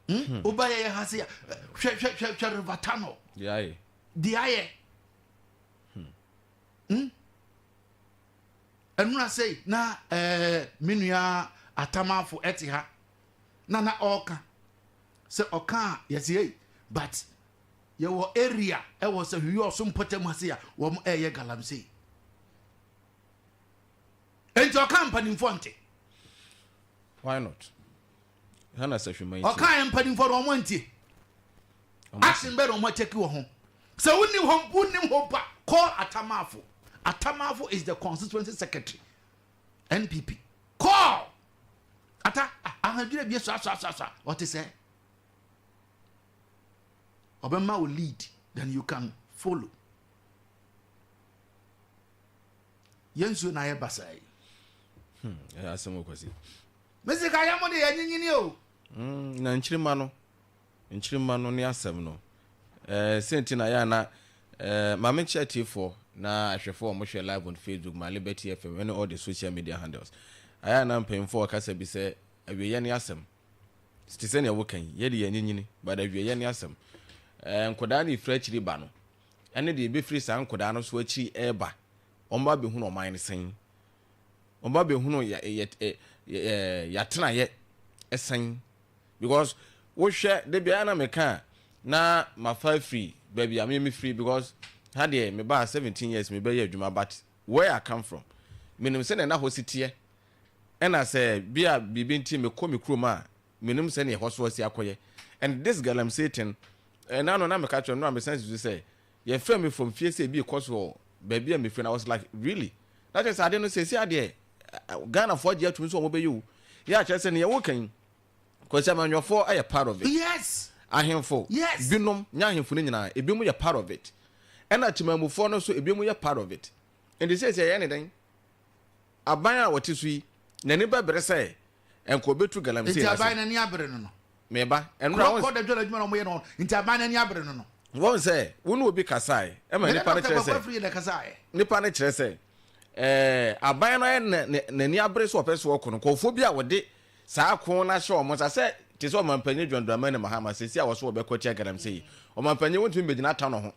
Obaya has here. Vatano. The and when I say, na Minya Atama for Etiha, Nana Oka. So Oka, yes, but your area, I was a you some potemasia, one air galamsey. And your company in Fonte. Why not? Hannah says you may. Oka am putting for 120. Action better on what take you home. So when you home, call Atamafu. Atamafu is the constituency secretary. NPP. Call. I'm going to be what is it? Obama will lead, then you can follow. Yensu na basai. Yeah, some more question. Mr. Kayamoni, and you know. Nchirimano ni asem no. Sentina ya na mama chat for na ahwefo mo hwe live on Facebook, my Liberty FM, and all the social media handles. Aya na mpem for kasa bi se awiye ni asem. Stisen ya wokan ye de yanyini, but awiye ni asem. Nkoda ni frachiri ba no. Ene de be free san nkoda no so achiri eba. Omba be hu no man ne sen. Omba be hu no ya tena ye esen because we share the biana meka na my 5 free baby I'm me free because had me ba 17 years me be adwuma but where I come from menim say na hositiye and I say bia bibinti me ko me kroma menim say na hoso si akoye and this girl I'm saying and now no na me catch no am sense to say you frame me from fear say be cause baby me friend I was like really that is I didn't say ade Ghana for je to so mo be you yeah I say na you can because I'm your for a part of it. Yes. I am for. Yes. Binom, Yan Funina, a bimu a part of it. And at Mamu for so a bimu a part of it. And they say anything. A buyer what is we, Naniba Bresse, and Kobe to Galam. It's a bine and Yabreno. Meba, and round the judgment on way on, into bine and Yabreno. One say, one will be Kasai. Emma Nipanitre. Nipanitre say, a buyer and Naniabres or Peswalk on Kophobia what they. Sa ko na show mo sa say ti so mampanyi dwandwama ne mahama se sia wo so be kwachi agalam sei o mampanyi wontu be gina ta no ho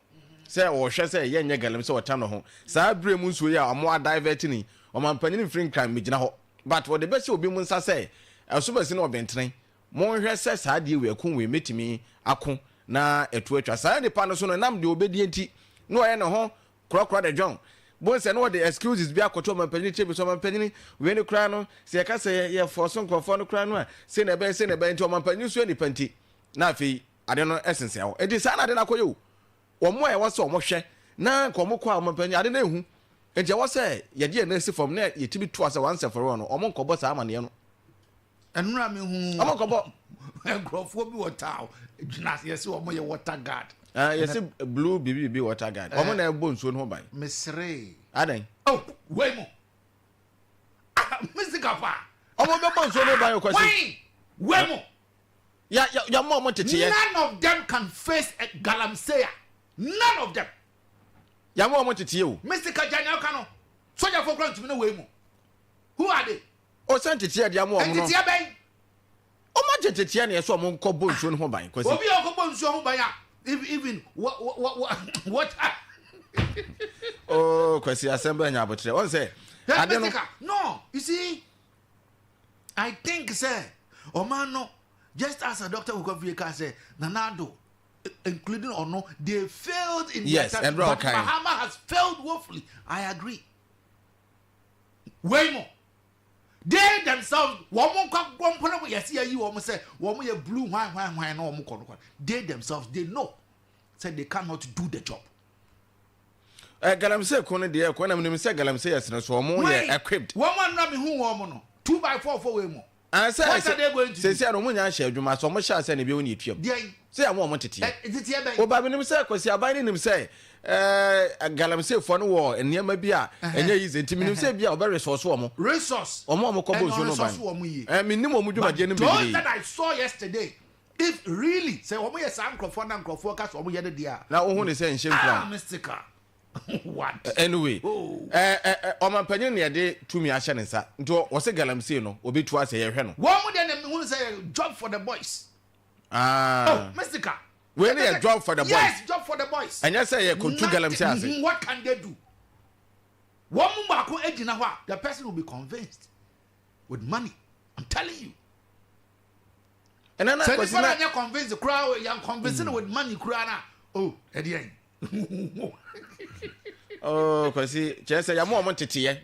say wo hwe say ye nya galam say wo ta no ho sa bre mu nso ya amo divert ni o mampanyi ne free crime me gina ho but wo de be say obi mu nsa say eso be si na obentren mo hwe say sa de we akun we metimi akon na etu atwa sa ne pa no so no nam de obedi enti no ye ne ho krokro de John bon say no the excuses bi akoto mampanyi chebi so mampanyi we ne kra no say ka say ye for so nkofo no kra no a say na be enti mampanyi so ni panti na afi ade no essence ya e di sa na ade na koyo wo mo e wo so mo hwe na ko mo kwa mampanyi ade na ehu enti wo say ye de na si from na ye tibi to asa once for one o mo nkobo sa amane no enura me hu o mo nkobo enkrofo bi water gina yes wo mo ye water guard yes blue BBB water guard o mo na ebo nsuo no ban mesre adan oh we mo Mr. Kapa o mo be nsuo no ban kwasi we mo ya mo tete none of them can face a galamsey none of them ya mo tete o Mr. Kajanya kano soja for grant me no we mo who are they o san tete ya mo no tete ben o ma tete na so mo nko bo nsuo no ban kwasi obi o ko bo nsuo ho ban ya even what oh kwasi assembly nya abotre on say no you see I think say Omano just as a doctor who can say Nanado including or no they failed in yes and Bahama has failed woefully I agree way more they themselves blue wine they themselves they know said they cannot do the job galamsey ko ne de ko na me say galamsey yes no so mo ye equipped one na me hu wo no 2x4 way mo and say no mo nya hye adwuma so mo hye say na bi woni etuam say am mo tete o ba me nim say kwasi aban ne nim say galamsey fo no wo enema bi a enya yi ze ntimi nim say bi a oba resource wo mo resource o mo ko bo so no ban me nim o mu dwuma de nim bi that I saw yesterday if really say wo mo yes ankrofo na ankrofo ka so wo ye de dia na wo hu ne say nhye plan mystica what anyway o man panyin ne de tumi ahye ne nsa nto wo se galamsey no obi tu ase ye hwe no wo mo de na me hu say job for the boys Oh, Mystica. We need a job for the boys. Yes, job for the boys. And you say you could galamsey. What can they do? One more the person will be convinced with money. I'm telling you. And then I was not convinced the crowd, you're convincing with money, crowd. Oh, at the end. Oh, because just say you're more wanted here.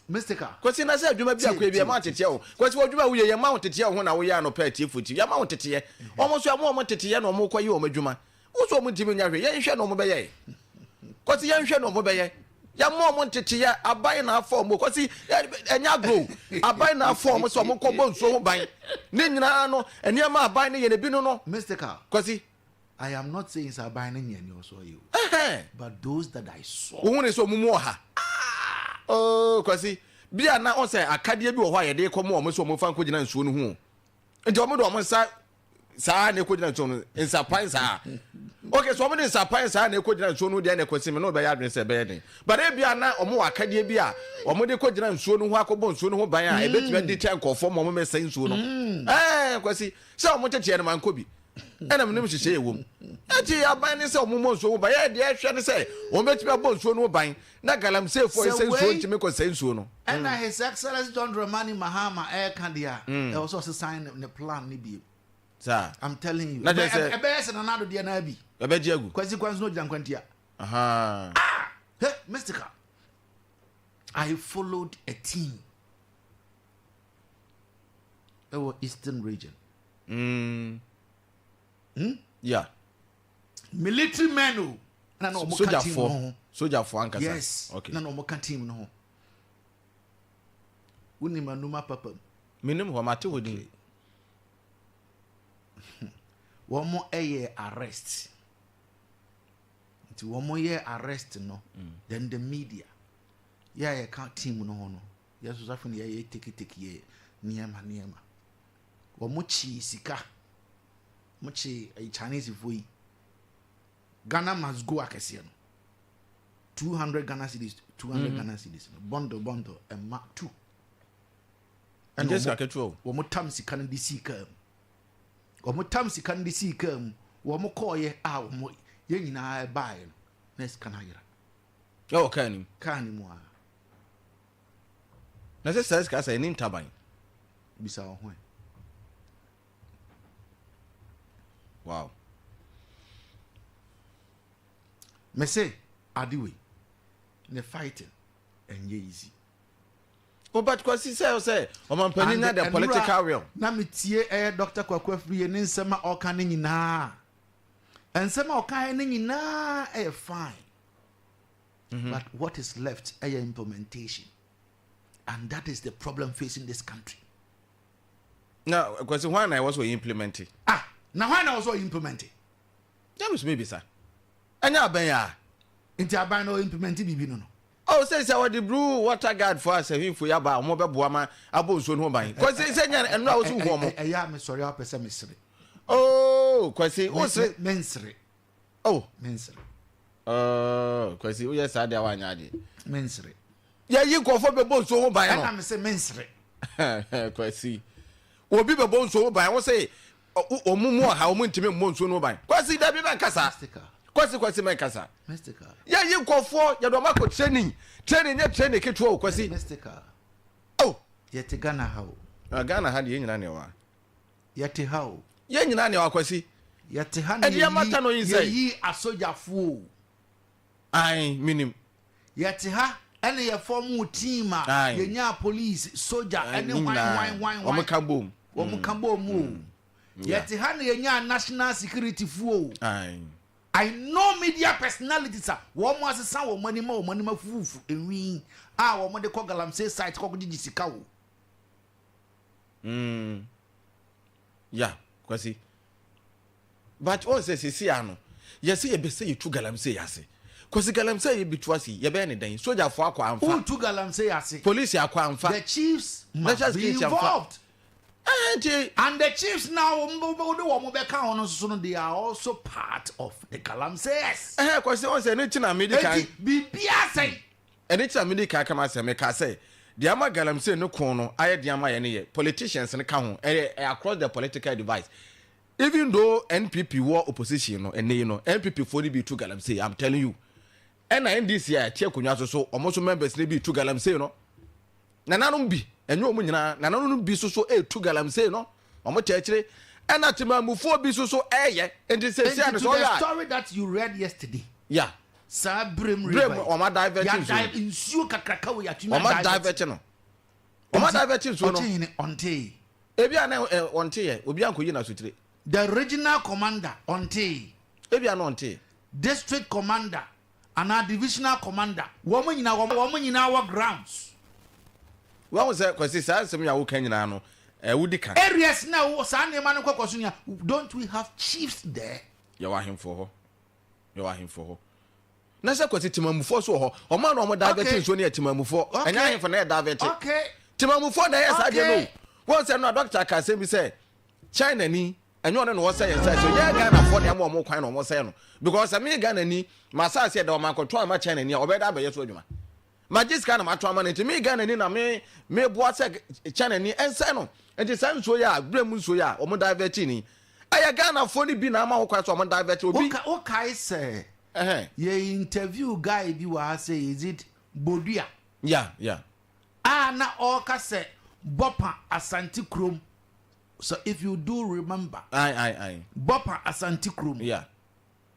Mystica. Because I said you might be a mounted here. Because what you are mounted here when I are no petty foot. You're mounted here. Almost you are more wanted here no more quite you, Majuma. Who's woman to me? You shall no more. Because the young shall no more. Ya more wanted here, I buy now for more. Because and ya go, I buy now for more so more coupon so buy. Ninano, and your ma buying in a bino. Mystica. Because I am not saying it's a binding and you saw you. But those that I saw. Who is so more? Oh, because Bia now say a cadia be why they come almost so more fun could and soon who. And Jomo almost sa ne couldn't soon in surprise. Okay, so many surprise and they couldn't soon then a question no by address a bedding. But if you are now or more cadia bia or more they couldn't soon who are cobon soon who buy a bit when they tank or 4 moments saying soon. Eh, because so much a chairman could be. And I'm going to say, woman. Actually, I'm buying some more so by the action say, or make me a bone so no buying. Nagalam say for a sense to make a sense soon. And His Excellency John Dramani Mahama Air Candia, there was also a sign in the plan, maybe. Sir, I'm telling you, a bear and another dear Nabi. A bejagu, consequence no Janquantia. Aha. Hey, Mystica. I followed a team. Our Eastern region. Yeah. Military men who no soldier for anchor. Yes. Okay. No more team no. Wouldn't manuma papa. Minimum what matter with you. One more a year arrest. It's 1 more year arrest no. Then the media. Yeah, I can't team no. Yes, was often ye take ye niema. One more sika. Much a Chinese voice. Ghana must go akesiano. 200 Ghana cedis, 200 Ghana cedis. Bundle, and Mark 2. And just like a true. One more time, she can't see come. One more time, she can't see come. One more call ye out more. Yen I buy. Next can I? Oh, can more. Now, this says, I say, name turbine. Bisa when. Wow. Me say, Adiwe, the fighting and ye easy. Oh, but because he say, oh, man, penny the political realm. Na me tie Dr. Kwakwafri and nsema oka ne nyina. Nsema oka ne nyina fine. But what is left implementation. And that is the problem facing this country. Now, because when I was implementing. Now when I was implementing. That was maybe, sir. And now, Benya. Into a ban or implementing bibi no. Oh, says our the blue water guard for us, if we are about mobile boama, about soon home buying. Because they say, and now so warm. I'm sorry, I'll pay mystery. Oh, Quasi, what's it? Mensery. Oh, Mensery. Oh, Quasi, yes, I dare one yadi. Mensery. Yeah, you go for the bones so by I'm a mensery. Quasi. Or be the bones so by, I will say. O mumu how mun timi mun so no ban kwasi da bi ban kasa kwasi men kasa Mystica ya yi nkofo ya do mako training ya training keto o kwasi Mystica oh yete Ghana how Ghana ha de nyina ne wa yete how ye nyina ne wa kwasi yete ha ne e mata no yin say yi asojafo ai minim yete ha ene ye form team a ye nya police soldier ene wine o mka bom Yet Hana national security fool. I know media personalities. One was a sound money more foof and ring. Our money cogalam say site cockadisicao. Yeah, quasi. But all says Siano. Yes, you be say you two galam say yasi. Quasi galam say you be trusty, ye benny day, soldier for aqua. Who two galam say yasi? Police aqua. The chiefs must be involved. And the chiefs now, they are also part of the Galamseys. Because once a niche American be say. And it's a medical come as a make say. The Ama Galamsey no corner, I had the Ama any politicians and account across the political device. even though NPP were opposition, and NPP 40 be 2 galamsey, I'm telling you. And I this year, Tiakunyaso, so almost members may be 2 galamsey, no. Nananum be, and no munina, nananum be so 2 galamsey, no. Almost actually, and at my 4 be so and this is the story that you read yesterday. Yeah. Sabrim or my diverting. In Suka Krakau, or my diverting. Or my diverting on tea. Ebia on tea, Obianco Yina Sutri. The regional commander on tea. Ebia on tea. District commander and our divisional commander. Woman in our grounds. What was that? Because this is some Yawu Kenyano. Woodika. Areas now, Sunday Manako Kosunia. Don't we have chiefs there? You are him for her. You are him for her. Nasa kwati Timamufo so ho. O man o diverting so near Timamufo. And I am for na diverting. Okay. Timamufo na yes I know. Once no doctor can say me say China ni and you know what say so yeah Ghana for dem mo kwan no mo say no because me Ghana ni masa say da man control ma China ni obeda ba yeso adwuma. Magis kana matwa man nti me Ghana ni na me boa say China ni ense no. Nti san so ya brem so ya o mo diverting ni. Aya Ghana for ni bi na ma ho kwa so o mo diverting obi. Okay say ye interview guy bi wa say is it Bodua? Yeah. Na oka say Bopa Asante Krom. So if you do remember, I Bopa Asante Krom. Yeah.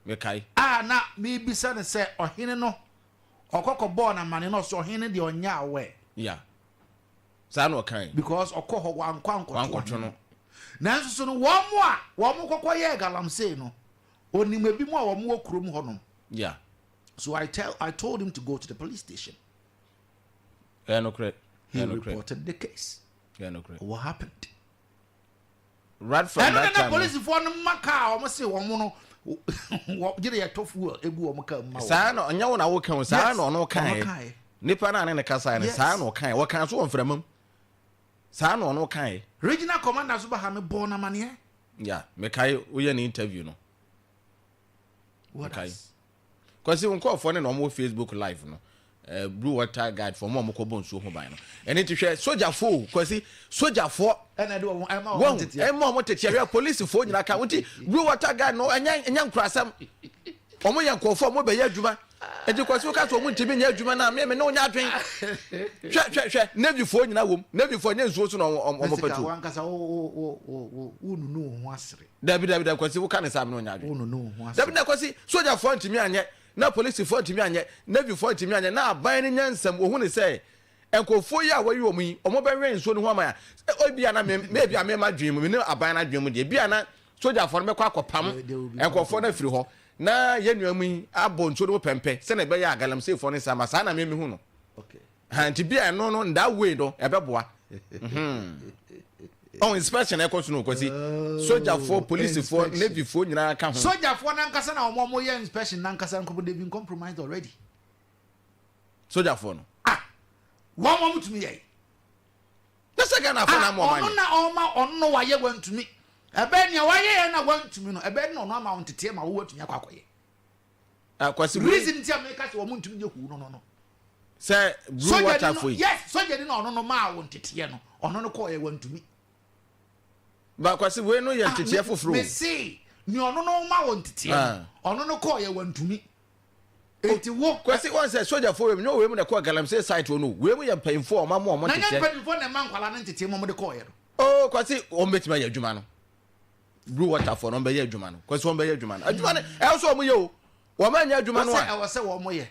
Okay. Na maybe say ohene no okoko born na mane no so ohene de onya awe. Yeah. Sa no kan. Because okoho wankwanko no. Nanso so no wo mo kokko ye galamsey no. Onim ebi mo a wo mo krom ho no. Yeah. So I told him to go to the police station. Yeah, no correct. He reported the case. Yeah, no correct. What happened? Right from that time. Police for no maka almost say one mono. What did you tough work? Ebu omaka. Sano, and you know can Sano no kind. Nipana and a casa and Sano kind. What can so from him? Sano no kind. Regional Commander Subahame born a man here. Yeah, Mekai, we an interview no. What? Because you won't call for an almost Facebook Live no. Blue water guide for more Mokobon so mobile. And it to share soldier fool, because he soldier for and I do I'm wanted to police for your account. Blue water guide no and young crossam. Omo yan ko for mo be yadwuma. E de kwaso ka so mo ntimi nya adwuma na me no nya adwen. Hwe navy for nyina wom. Navy for nya nsuo so no omo patu. Wankasa unu no ho asere. Dabi kwasi wo ka ne sam no nya adwen. Unu no ho asere. Dabi kwasi soldier for ntimi anye. Na police for ntimi anye, navy for ntimi anye na aban ne nyansam wo hu ne say enkofo yi a wayi omu yi omo be wen nsuo ne ho ama ya. Obi ana me bi amema dwen mu ne aban na dwen mu de bi ana soldier for me kwa akopam enkofo na firi ho. Na yenuamu yi abo nso no pempe se na be ya galamsey for ne sama sa na me hu no. Okay. Anti bia no that way do ebeboa. Oh, inspection e koso no kwasi. Soldier for police for navy for nyina ka ho. Soldier for nankasa na omo ye inspection nankasa nko they been compromised already. Soldier for no. One moment to me ye. Na second na for na mo man. Ono na wa ye wan to me. Ebe nia wa ye na wan to me no. Ebe no no ma wontete ma wo watumi akwakoye. Kwasi reason ti America say wo ntumi ye hu no. Say blue water for you. Yes, soldier no no ma wontete no. Ono no ko ye wan to me. Ba kwasi we no ye tete foforo. Me see, ni ono no ma wontete no. Ono no ko ye wan to me. Enti wo kwasi one say soldier for we no we mu de ko galamsey site no. We mu ye payinfo o ma mo tete. Na nya payinfo na man kwala na tete mo de ko ye no. Oh, kwasi o metima ye adwuma no. Blue water for no be ye adwuma no. Kwasi on be ye adwuma no. Adwuma ne e so o mu ye o. Wo ma nya adwuma no a. Wo se wo mo ye.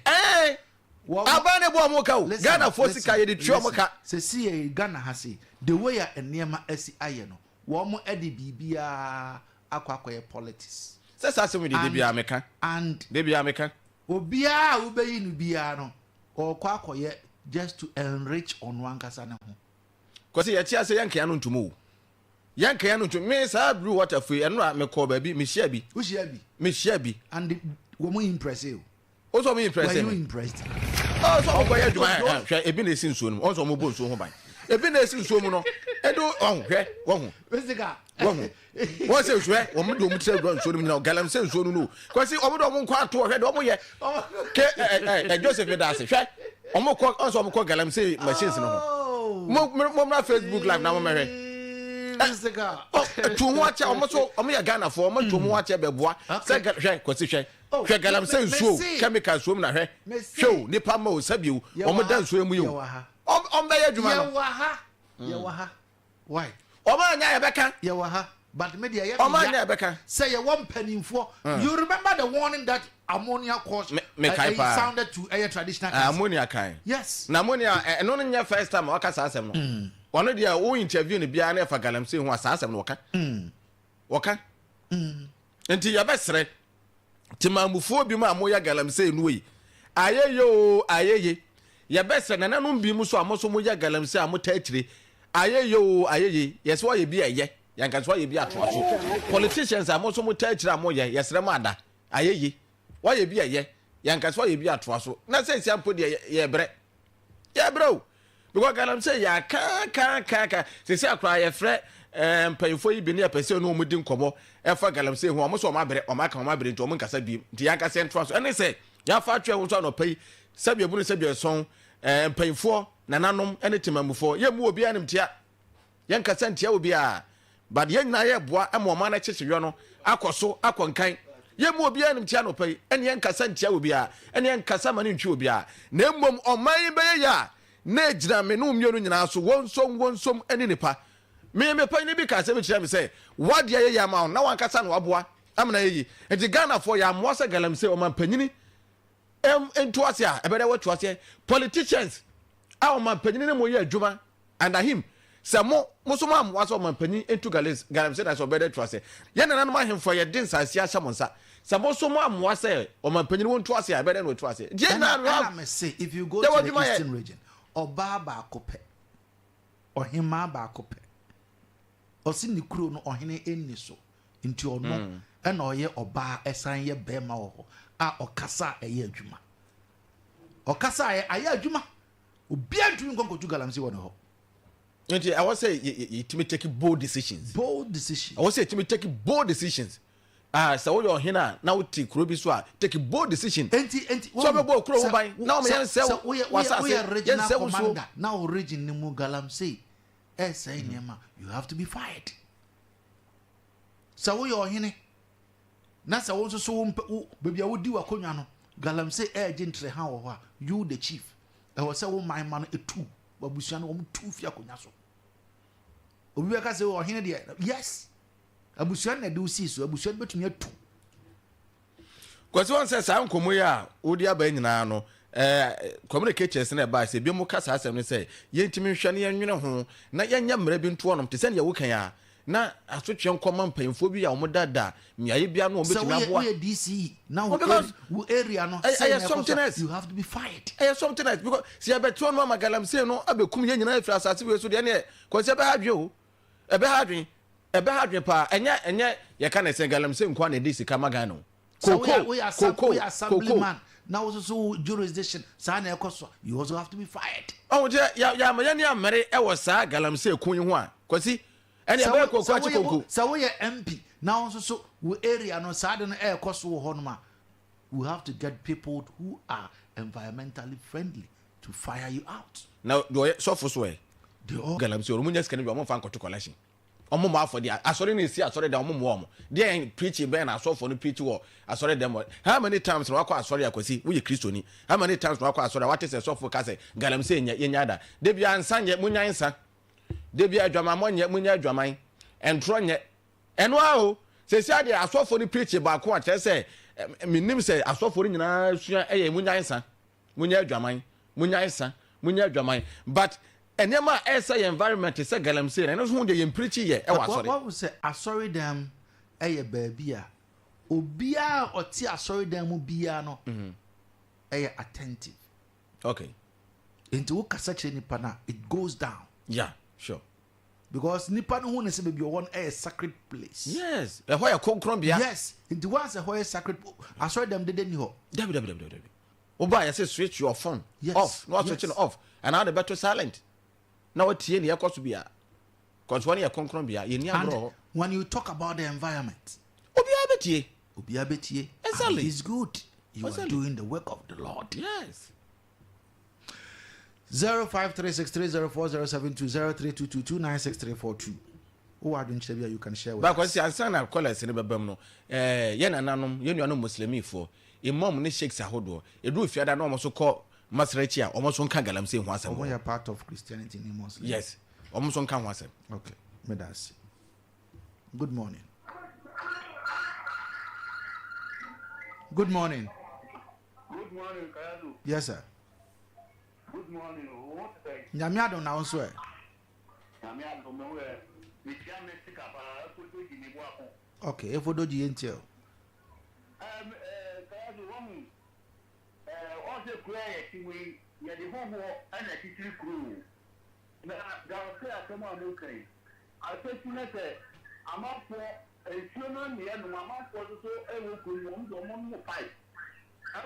Abane bo mo ka o. Ghana for sika ye de twa mo ka. Se si e Ghana ha se. The way ya enema asi aye no. Wo mo edi bibia akwakoye politics. Se sa se mo de bibia meka. And de bibia meka. Obia wo be yi no bia no. Okwakoye just to enrich on one kasa ne ho. Kwasi ye tia se yanka ya no ntumo. Yanka ya no ntumo. Me sa blue water free eno a me ko ba bi me share bi. Wo share bi. Me share bi. And wo mo impress you. Also me impress you. Were you impressed? Oh, so o ko ye dwuma. Hwe ebi na esi nsuo no. Also mo bo nsuo ho ban. Ebi na esi nsuo mu no. Edo hwe wo ho. Basically. Wo ho. Wo se hwe wo mo do mu tire do nsuo no na galamsey nsuo no. Kwasi o mo do mo nkwa ato hwe do mo ye. Ke Joseph da se hwe. O mo ko also mo ko galamsey machines no ho. Mo na Facebook live na mo mehwe. to watch almost Ghana for much to watch a bebois. Second, Quasition. Galam says so, chemical swim na her. Show, Nipamo, Sabu, Omadan swim you. On by Yawaha. Why? Omana Becca, Yawaha. But media, Omana Becca. Say a 1 penny for. You remember the warning that ammonia caused sounded to a traditional ammonia kind. Yes. Ammonia, and only your first time, Wakasasam. One of their own interview in the Biana for Galamsey was Assam Waka. Waka? Until your best threat. Timamu bima moya Galamsey Nui. Aye yo, aye. Your best and an be muso amoso moya Galamsey amotetri. Aye yo, aye. Yes, why you be a ye. Yankas why you be a trust. Politicians are most motetri amoya, yes, Ramada. Aye. Why you be a ye? Yankas why you be a trust. Not say some put ye bre. Yeah, bro. Because I'm say ya ka say cry a fret pay for you be near person no mudin komo e fa galam say ho so ma bere o ma kan ma bere to mo nkasa bi nti yanka central so and say ya fa twa wo so no pay sabe bu ne sabe son pay for nananom ene timamufo ye mu obi anim tia yanka sentia obi a but ye na ye boa e mo ma na chichwe no akoso akonkan ye mu obi anim tia no pay ene yanka sentia obi a ene yanka sama ne ntwi obi a na mmom oman be ya na ejina me no mienu nyina so wonsom eni nipa me pa ni bi ka se me kira me say what ye ya ma na wan kasa na waboa amna yi enti Ghana for ya mo se galam say o man panyini ento ase a ebede watu ase politicians a o man panyini ne mo ye adwuma under him se mo so ma mo ase o man panyini ento galam say na so obede to ase ye na ma him for ye din sase a shamonsa se mo so mo ase o man panyini wonto ase a ebede no to ase je na me say if you go to the eastern region Oba baako pɛ ɔhema baako pɛ ɔsi ne kuro no ɔhene enni so nti ɔno ɛna ɔyɛ ɔbaa ɛsan yɛ bɛrima wɔ hɔ a ɔkasa ɛyɛ adwuma ɔkasa ayɛ adwuma obi adwuma nkonkotu galamsey wɔ ne hɔ nti I was say you take bold decisions I was say you take bold decisions so we are here now take kuro bi so a take bold decision enti so be bo kuro ban now me yan say we are regional commander now region mu galamsey say niema you have to be fired so we are here na so wo so baby a wodi wakonwa no galamsey gentle ha wo ho you the chief e wo say wo man man etu babusia no wo tu fi akonwa so obi ka say wo here there yes abusuan na de usi so abusuan betumi atu kwasi won say sa nkomo ya odi aba nyina no communicators na ba say bi mu kasa asem ne say yentimi hwe ne yenwene ho na yenya mra bi nto onom te say ne wukan ya na asotwe nkoma mpanyimfo bi ya wo dada miaye bia no betumi aboa so we DC now we area no you have to be fired something else because see abeto no magalamsey no abekum ye nyina afira asase we so de ne kwasi ebe hadwe o ebe hadwe ebe hadwe pa enye ye ka na se galamsey nkwa na DC kama Ghana so we are assemblyman now so jurisdiction sa na ekoso you also have to be fired oh ya ma ne amere e wo sa galamsey kun ho a kwasi ene ebe kokko achi kokko so we MP now so we area no sa de no ekoso wo ho no ma we have to get people who are environmentally friendly to fire you out now do so for so e the galamsey o munya scan bi o mo fa nkoto collection omo ma afọ dia asori na esi asori da omo mo omo dia preach ben asofo no preach wo asori dem how many times na wakọ asori akwasi wo ye kristoni how many times na wakọ asori what is asofo ka say galamsey yenya da de bia ansa nye munya nsa de bia adwama monye munya adwaman entro nye eno a o se sia dia asofo no preach ba ko a kire say minim say asofo nyina sua eye munya nsa munya adwaman munya nsa munya adwaman but enema esa environment say galamsey na so de yemprechi ye e wa sorry what we say asori dem baby a obia oti asori dem mu bia no attentive okay into kasa kire nipa na it goes down yeah sure because nipa no hu ne say baby one sacred place yes e ho ya konkron bia yes into once a ho sacred asori dem de ni ho www oba ya say switch your phone off no switch it off and now the better silent now what tie ne yakoso bia cause one ya konkron bia ye ni abro when you talk about the environment obi abetie exactly it's good you are doing the work of the Lord yes 0536304072 0322296342 Who are doing you can share with but because ansana callers in bebem no ye nananom ye nuanom muslimi fo imam ne sheikhs ahodo edu fiada na omo call masrachi a omo so nka galamsey ho asem. We are part of Christianity in Muslim. Yes, omo so nka ho asem. Okay, me that's it. Good morning. Good morning. Good morning, Kayaso. Yes, sir. Good morning. What say? Nyamia don't know so. Nyamia don't know where. We can't make it up. Okay, if we do the intel. Kayaso, one. Also, create we had the home and a teacher crew. Now, come on, okay. I said to me, I'm up for a human here, no, I'm up for so every good one, fight.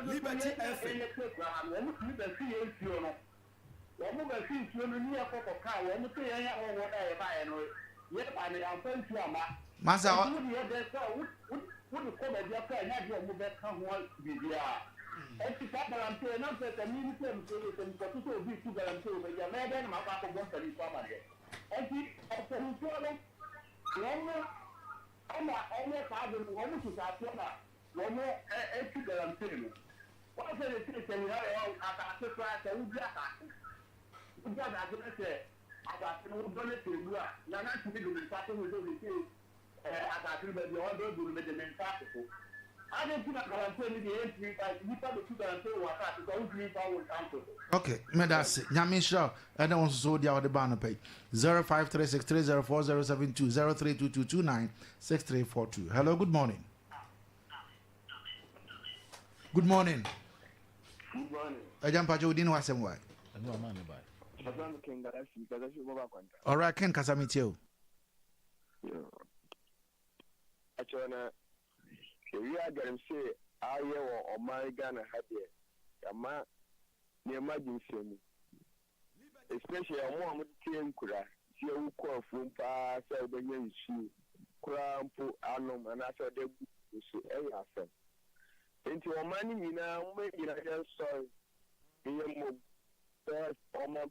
Liberty FM. Masa okay, me that's it. Nyame sure. I don't want to so dia the banner pay 0536304072 0322296342. Hello, good morning. Good morning. Good morning. I jump at you didn't was some way. All right, Ken Casamitio. Actually, we are going to say, I or my Ghana had it. Yama, near my especially a woman team kura, see who call from pass, the young shoe, crampo, annum, and after the so into a money, you know, maybe I just saw the or my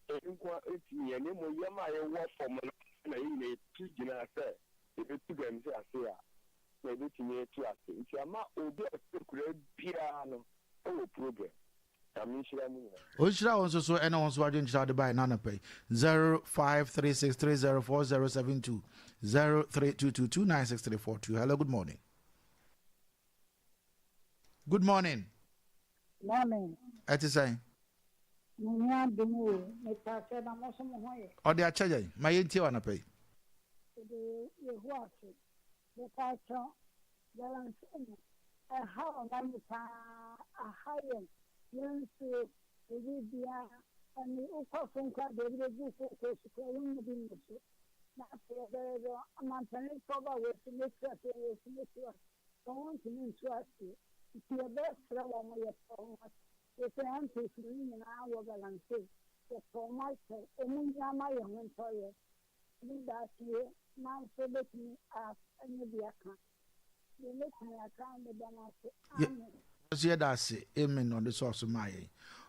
me and him, Yama, work for my two dinner, sir. If it's to them, say, maybe to me to us. If you are not obey piano, oh, problem. Oshira also so and also watching the by Nana pay 0536304072 0322296342. Hello, good morning. Good morning. Morning. At the same. Or they are charging my ATM on a pay. Yes, Abia, and the Upa from Crabbe, the Buffalo, not a mountain cover with the next year. Don't interest you. It's your best from your phone. It's an empty in our balance. The for myself, only my own employer. That year, now so let me ask any of the account. You make me account the balance. That's amen on the source of my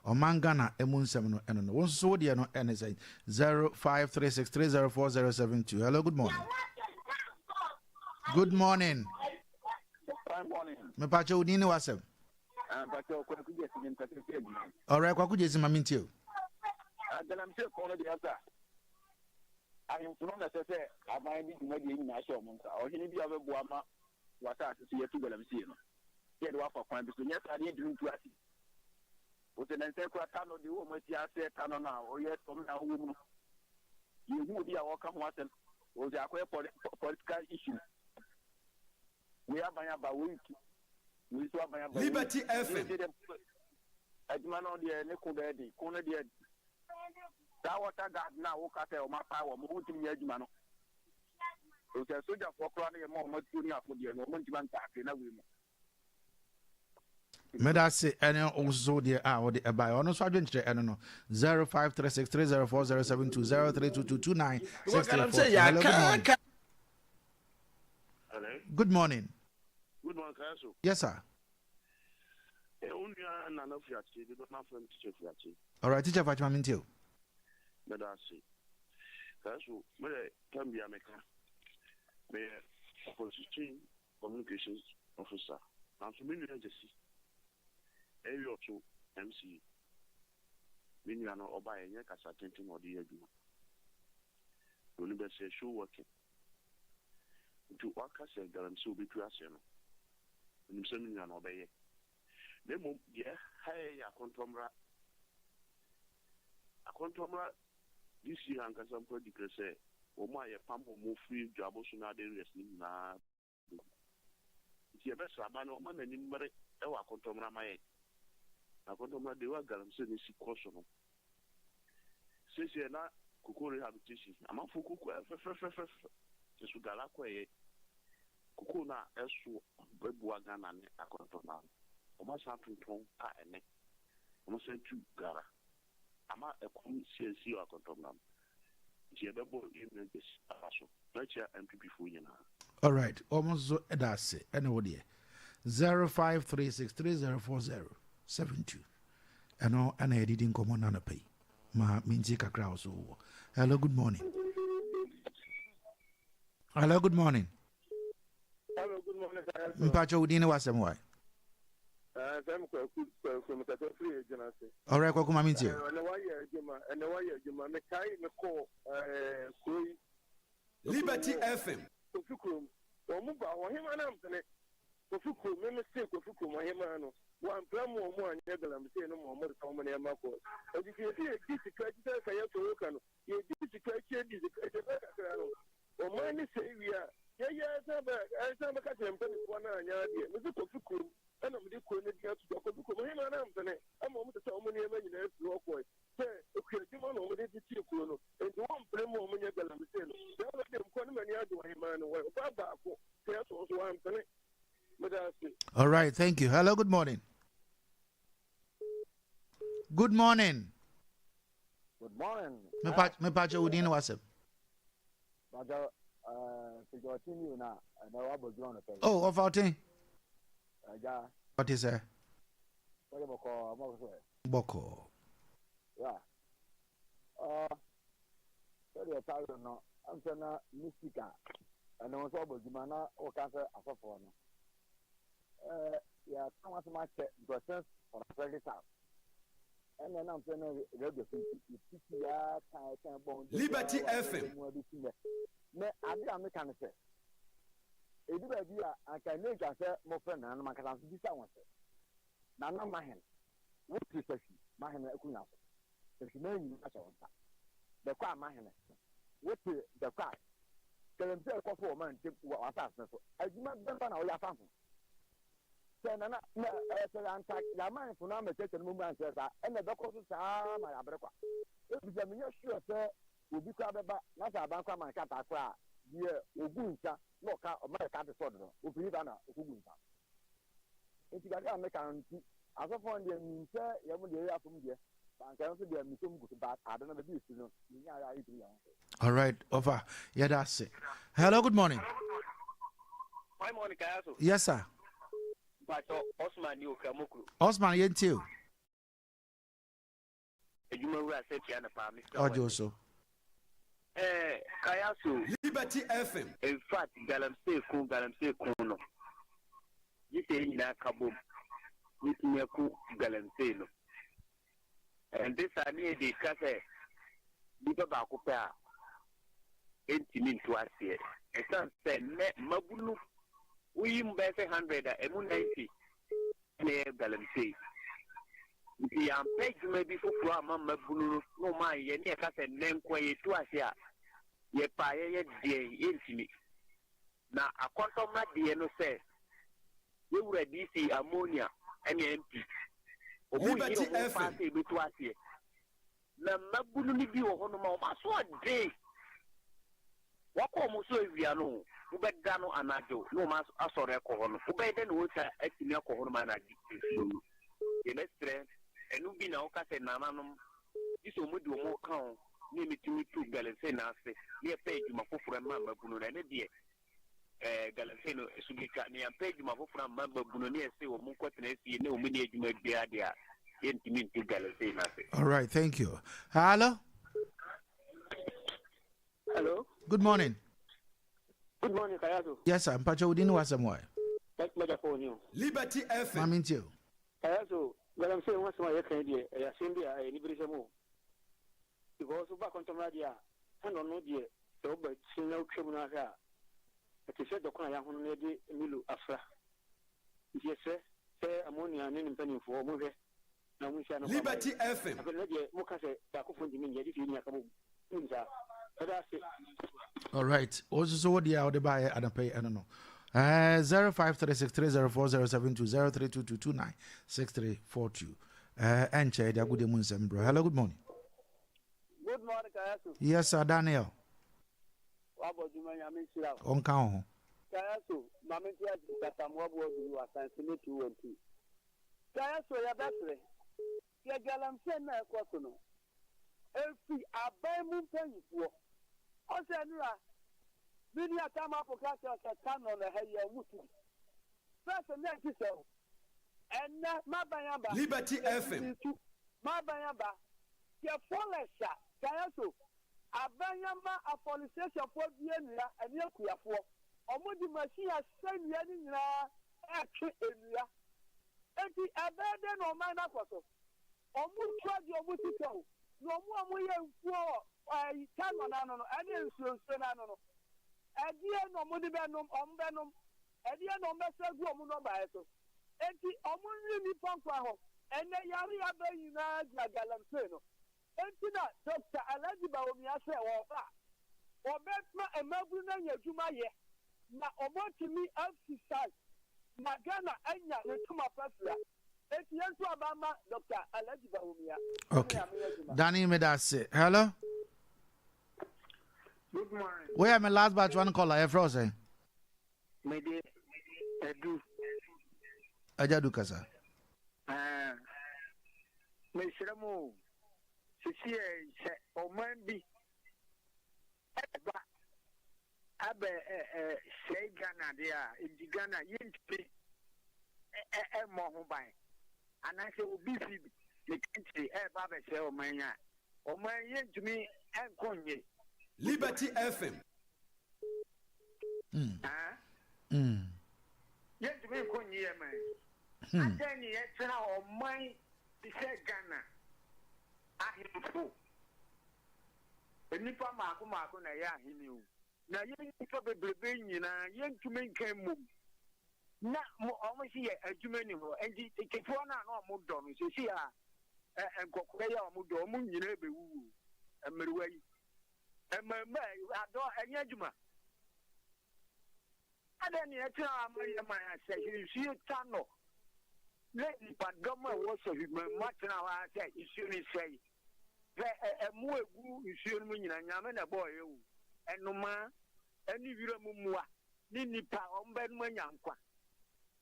or mangana emun seminal and no one so dear no NSA 0536304072. Hello, good morning. Good morning. Me pacho udini wasem. All right, kwa kujezi mamintio. I am from the say, I might be maybe in national monster or he be a Guama, what I see to Galamsino. Get off of point because yes, I didn't drink to us. With an entire town of the woman, I said, Tano now, or yes, from now, you would be a welcome water or the political issue. We are by a week. We saw by Liberty FM. As man on the Nico Daddy, Corner the that water got now, Okata or my power, moving the Edgemano. So the soldier for crying a moment for the moment you want back in a woman. Me da say any also there or the by on so adventure I don't know 0536304072 0322296342. Hello. Good morning. Good morning, Kayaso. Yes, sir. All right, teacher Fatima Mintio. Kayaso, me can be America. Mayor Opposition Communications Officer. Now, to me, agency. Area to MC. When you are not by a year, as attending or the year. University show working. To work as a guarantee will be creation. And sending an obey. They move, yeah, hey, a contomra. A contomra this year, and some political say, oh, my, a pump of more free job, so now they wrestling now. It's your best man or man, and in Mary, a contomra my. A contomra, they were guaranteed this caution. Since you're not Kuku rehabilitation, I'm a Fuku, just to Galakwe. Kukuna esu bebuaga na ne akontona o ma sa tuntun a ene o ma sa tu gara ama ekom CNC akontona je bebo images aso nacha MPP fu nyina. All right, almost that's it. Anyway, 0536304072 and I didn't come on and pay ma minji kakra so. Hello, good morning. Hello, good morning. Hello, good morning. Mpacho udine wasem why? All right, Kokuma minti. Liberty FM. All right, thank you. Hello, good morning. Good morning. Good morning. Me pacho udine wasem. Oh, of our thing. What is that? Boko. Yeah. Sorry, I'm saying Mystica. And I was able to manage or cancel a phone. Yeah, how much my check process for a credit card. And then I'm saying, Liberty FM. Abia mechanic. Edu baby I can make us more friend and my class this one. Nana Mahen. What is the Mahen Kuna? The name the car Mahen. What is the car? Tell them to for man was asked. I do not remember now your family. Then anti Yaman for now, take a moment and the doctor my abraca. If you are sure, sir, will be covered by not a bank of my catacra. Yeah, Ubunta, no car of my cat is ordered. Ubunta, Ubunta. If you got a mechanic, as a phone, the sir, you have the from here. I can't be a museum good, but I don't know the business. All right, over. Yeah, that's it. Hello, good morning. My morning, Kayaso. Yes, sir. But Osman, you come. Osman, you too. You know where I said, Mr. Ojoso. Kayaso. Liberty FM. In fact, Galamsey Kuno. You say in that Kabum. You see a cook Galamsey. And this I need the cafe. Big about Cooper. 80 minutes to us here. A son said, Mabulu. We invest 100 and 190. Near Galamsey. If you are paid, maybe for Mamma Bulu, no, my, and near Castle, name quiet to us here. Ye pay day intimate. Now, a quantum not the no says. You were DC ammonia and MP. Liberty FM. Na mabulu ni bi wo hono ma o ma so ade wako mo so ewia no wo be da no anajo no ma asore ko hono wo be de no ta atimi ko hono ma na di ye na strength enu bi na o ka se nananom iso mo di o mo kan ni mitimi tu galese na ase ni page ma foforo ma mabulu na ne de galese no esubika ni page ma foforo ma mabulu ni ese wo mo kwetena esi ne o mo ni adwuma bia de a. All right, thank you. Hello? Hello? Good morning. Good morning, Kayaso. Yes, sir. Mpacho within was somewhere. That's my phone you. Liberty FM. Mammy too. Kayaso, well, I'm saying once my Canadian, I send the liberty more. Because back on Tomadia, and on no dear, so but no criminal hair. It is said the Kaya who need Milu Afra. Yes, sir. Say ammonia and any penny for movie. Now we shall Liberty FM. I will let you Mokase, Taku, the Minja, if you need a all right. Also, so what the out buy and pay? I don't know. 0536304072 0322296342. And Chay, the good moon, bro. Hello, good morning. Good morning, Kayasu. Yes, sir, Daniel. What about you, man? I miss you out. On count. Kayasu, Mamma, that I'm what was you are 2 and 2. Kayasu, your best friend. Your galam send me a question. If we are by moon penny for. Also, Video time up for class at time on the head of Mutu. First and next is and my bayamba. Liberty FM. My bayamba. Your fullest shot. Kayaso. A bayamba, a policisation for Vienna and Yakuya for. Or would the machine has sent Yanina action area? And the abandon or mine up also. Or would try your Mutu. No more way for I can on any insurance. Adeɛ no mo de benom ombenom adeɛ no mbese gu omu no baeso enti omu ni pankwa ho ene yare abayina gagalamse no enti na Dr. Alhaji Bawumia se wo ba obetma emagu na nyadwuma ye na omotimi exercise na Ghana anya ne tuma pasla enti yenso abama Dr. Alhaji Bawumia. Okay, Danny Medase. Hello. Good morning. Where am I last batch one caller? Frozen. Maybe Edu. Ajadu Kasa. Mesramo. Sisi Omanbi. Abe say Ghana there in the Ghana yinti mohubai. And I say obi fi the country Baba say Omanya. Oman to me and Konye. Liberty FM. Yes, we go near me. And then you tell our mind to say Ghana. I am full. The Nipa Marco na ya him. Now you probably bring you, young to make a move. Not more almost here a Jumani, and it's one or more dollars. You see, and Kokoya Mudomun, you know, and Merway. And my I don't Yajuma. And then you tell my say, you see a tunnel. Let me but government was so you much now. I said, you shouldn't say, a more you shouldn't mean a yaman a boy, and no man, and if you don't Nini pa on bed when yankwa.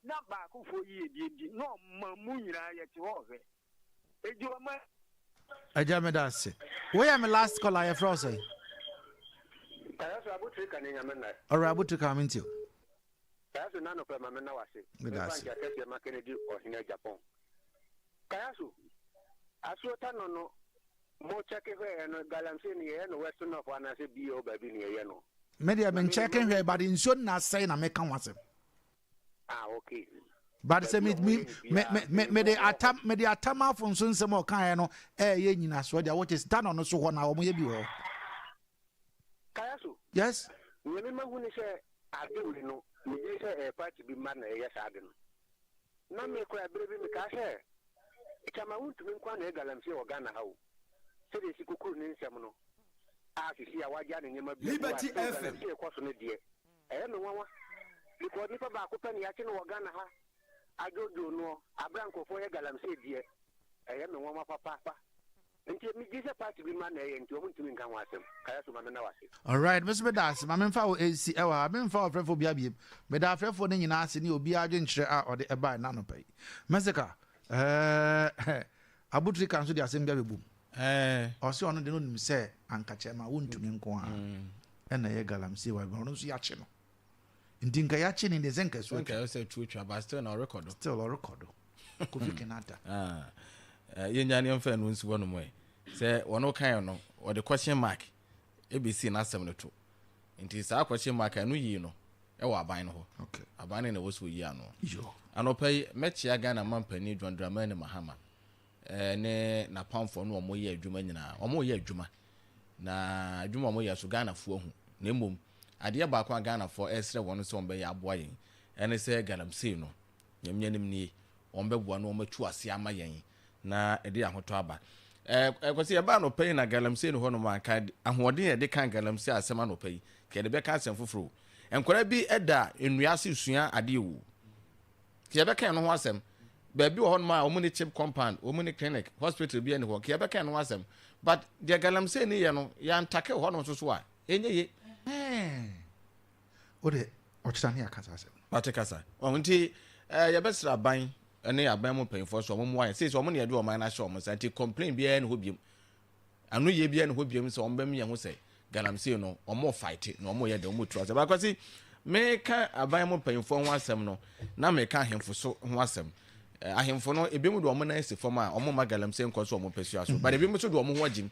Not back for ye, no, Mamuna yet you over. If you are my Ajamedase. Where am I last caller? Frozen. All right, what to come into? That's none of my men. That's or in Japan. Kayasu, I saw Tano more check and Galamsini and Western of one as a BO baby near Yano. Maybe I've been checking her, but in shouldn't not say I make one. Okay. But say me the atama from Sunse more kind yen as well. What is done on us one hour maybe. Kayasu. Yes. Remember when you say I do know, you say a party be man, yes, I don't. No, me cry, baby, because it's a mount to me one egg and see or Ghana how. So they see Kuku in Samono. I see a white yarn in your Liberty FM. Dear. I don't know. Because if I open Yakin or Ghana, I don't know. A branco for a galam say, dear. I am a woman, papa. All right, Miss Medas, my menfa is our menfa for Biabi, but after for the Nasi, you'll be a gentle or the Abia Nanopay. Massacre, Abutri can do the assembly boom. Or so on the noon say, and catch my wound to me, and a galam see why Bonos Yachino. In Dinkayachin in the Zenkers, I say true, but still a record. Still a record. Kufikanata. Yenjanian fan wins one way. Say, one kind or the question mark. ABC na 72. nti saa question mark anu yi no e wa aban no ho okay aban na wo so yi ano yo anopai mechia Ghana mampani John Dramani Mahama ne na pamfo no omo ye adwuma nyina omo ye adwuma na adwuma omo ye so Ghana fo hu na mmom ade ba kwa Ghana fo esre won so ombe ya aboa yen ene se galamsey no nyamnyanim ni ombe boa no omatu ase ama yen na ede ahoto aba kwasi ya ba no pay na galamsey no ho no man ka ahoden ye de kan galamsey asema no pay ke de be ka asem foforo enkwara bi eda enuase sua ade wu ke be kan no ho asem ba bi wo ho no ma omu ni chip compound omu ni clinic hospital bi ene ho ke be kan no asem but de galamsey ni ye no ya ntake ho no so a enye ye ode ochitani akasa asem patekasa onti ya besra ban ene aban mo penfo so mo wa say so mo ne ye do o man na show mo say ti complain bi ene ho biem anu ye bi ene ho biem so ombam ye ho say galamsey no omo fight no omo ye de omo trust ba kwasi me ka aban mo penfo ho asem no na me ka ahemfo so ho asem ahemfo no ebemu do omo na ese form a omo ma galamsey nko so omo pesua so but ebemu so do omo ho agim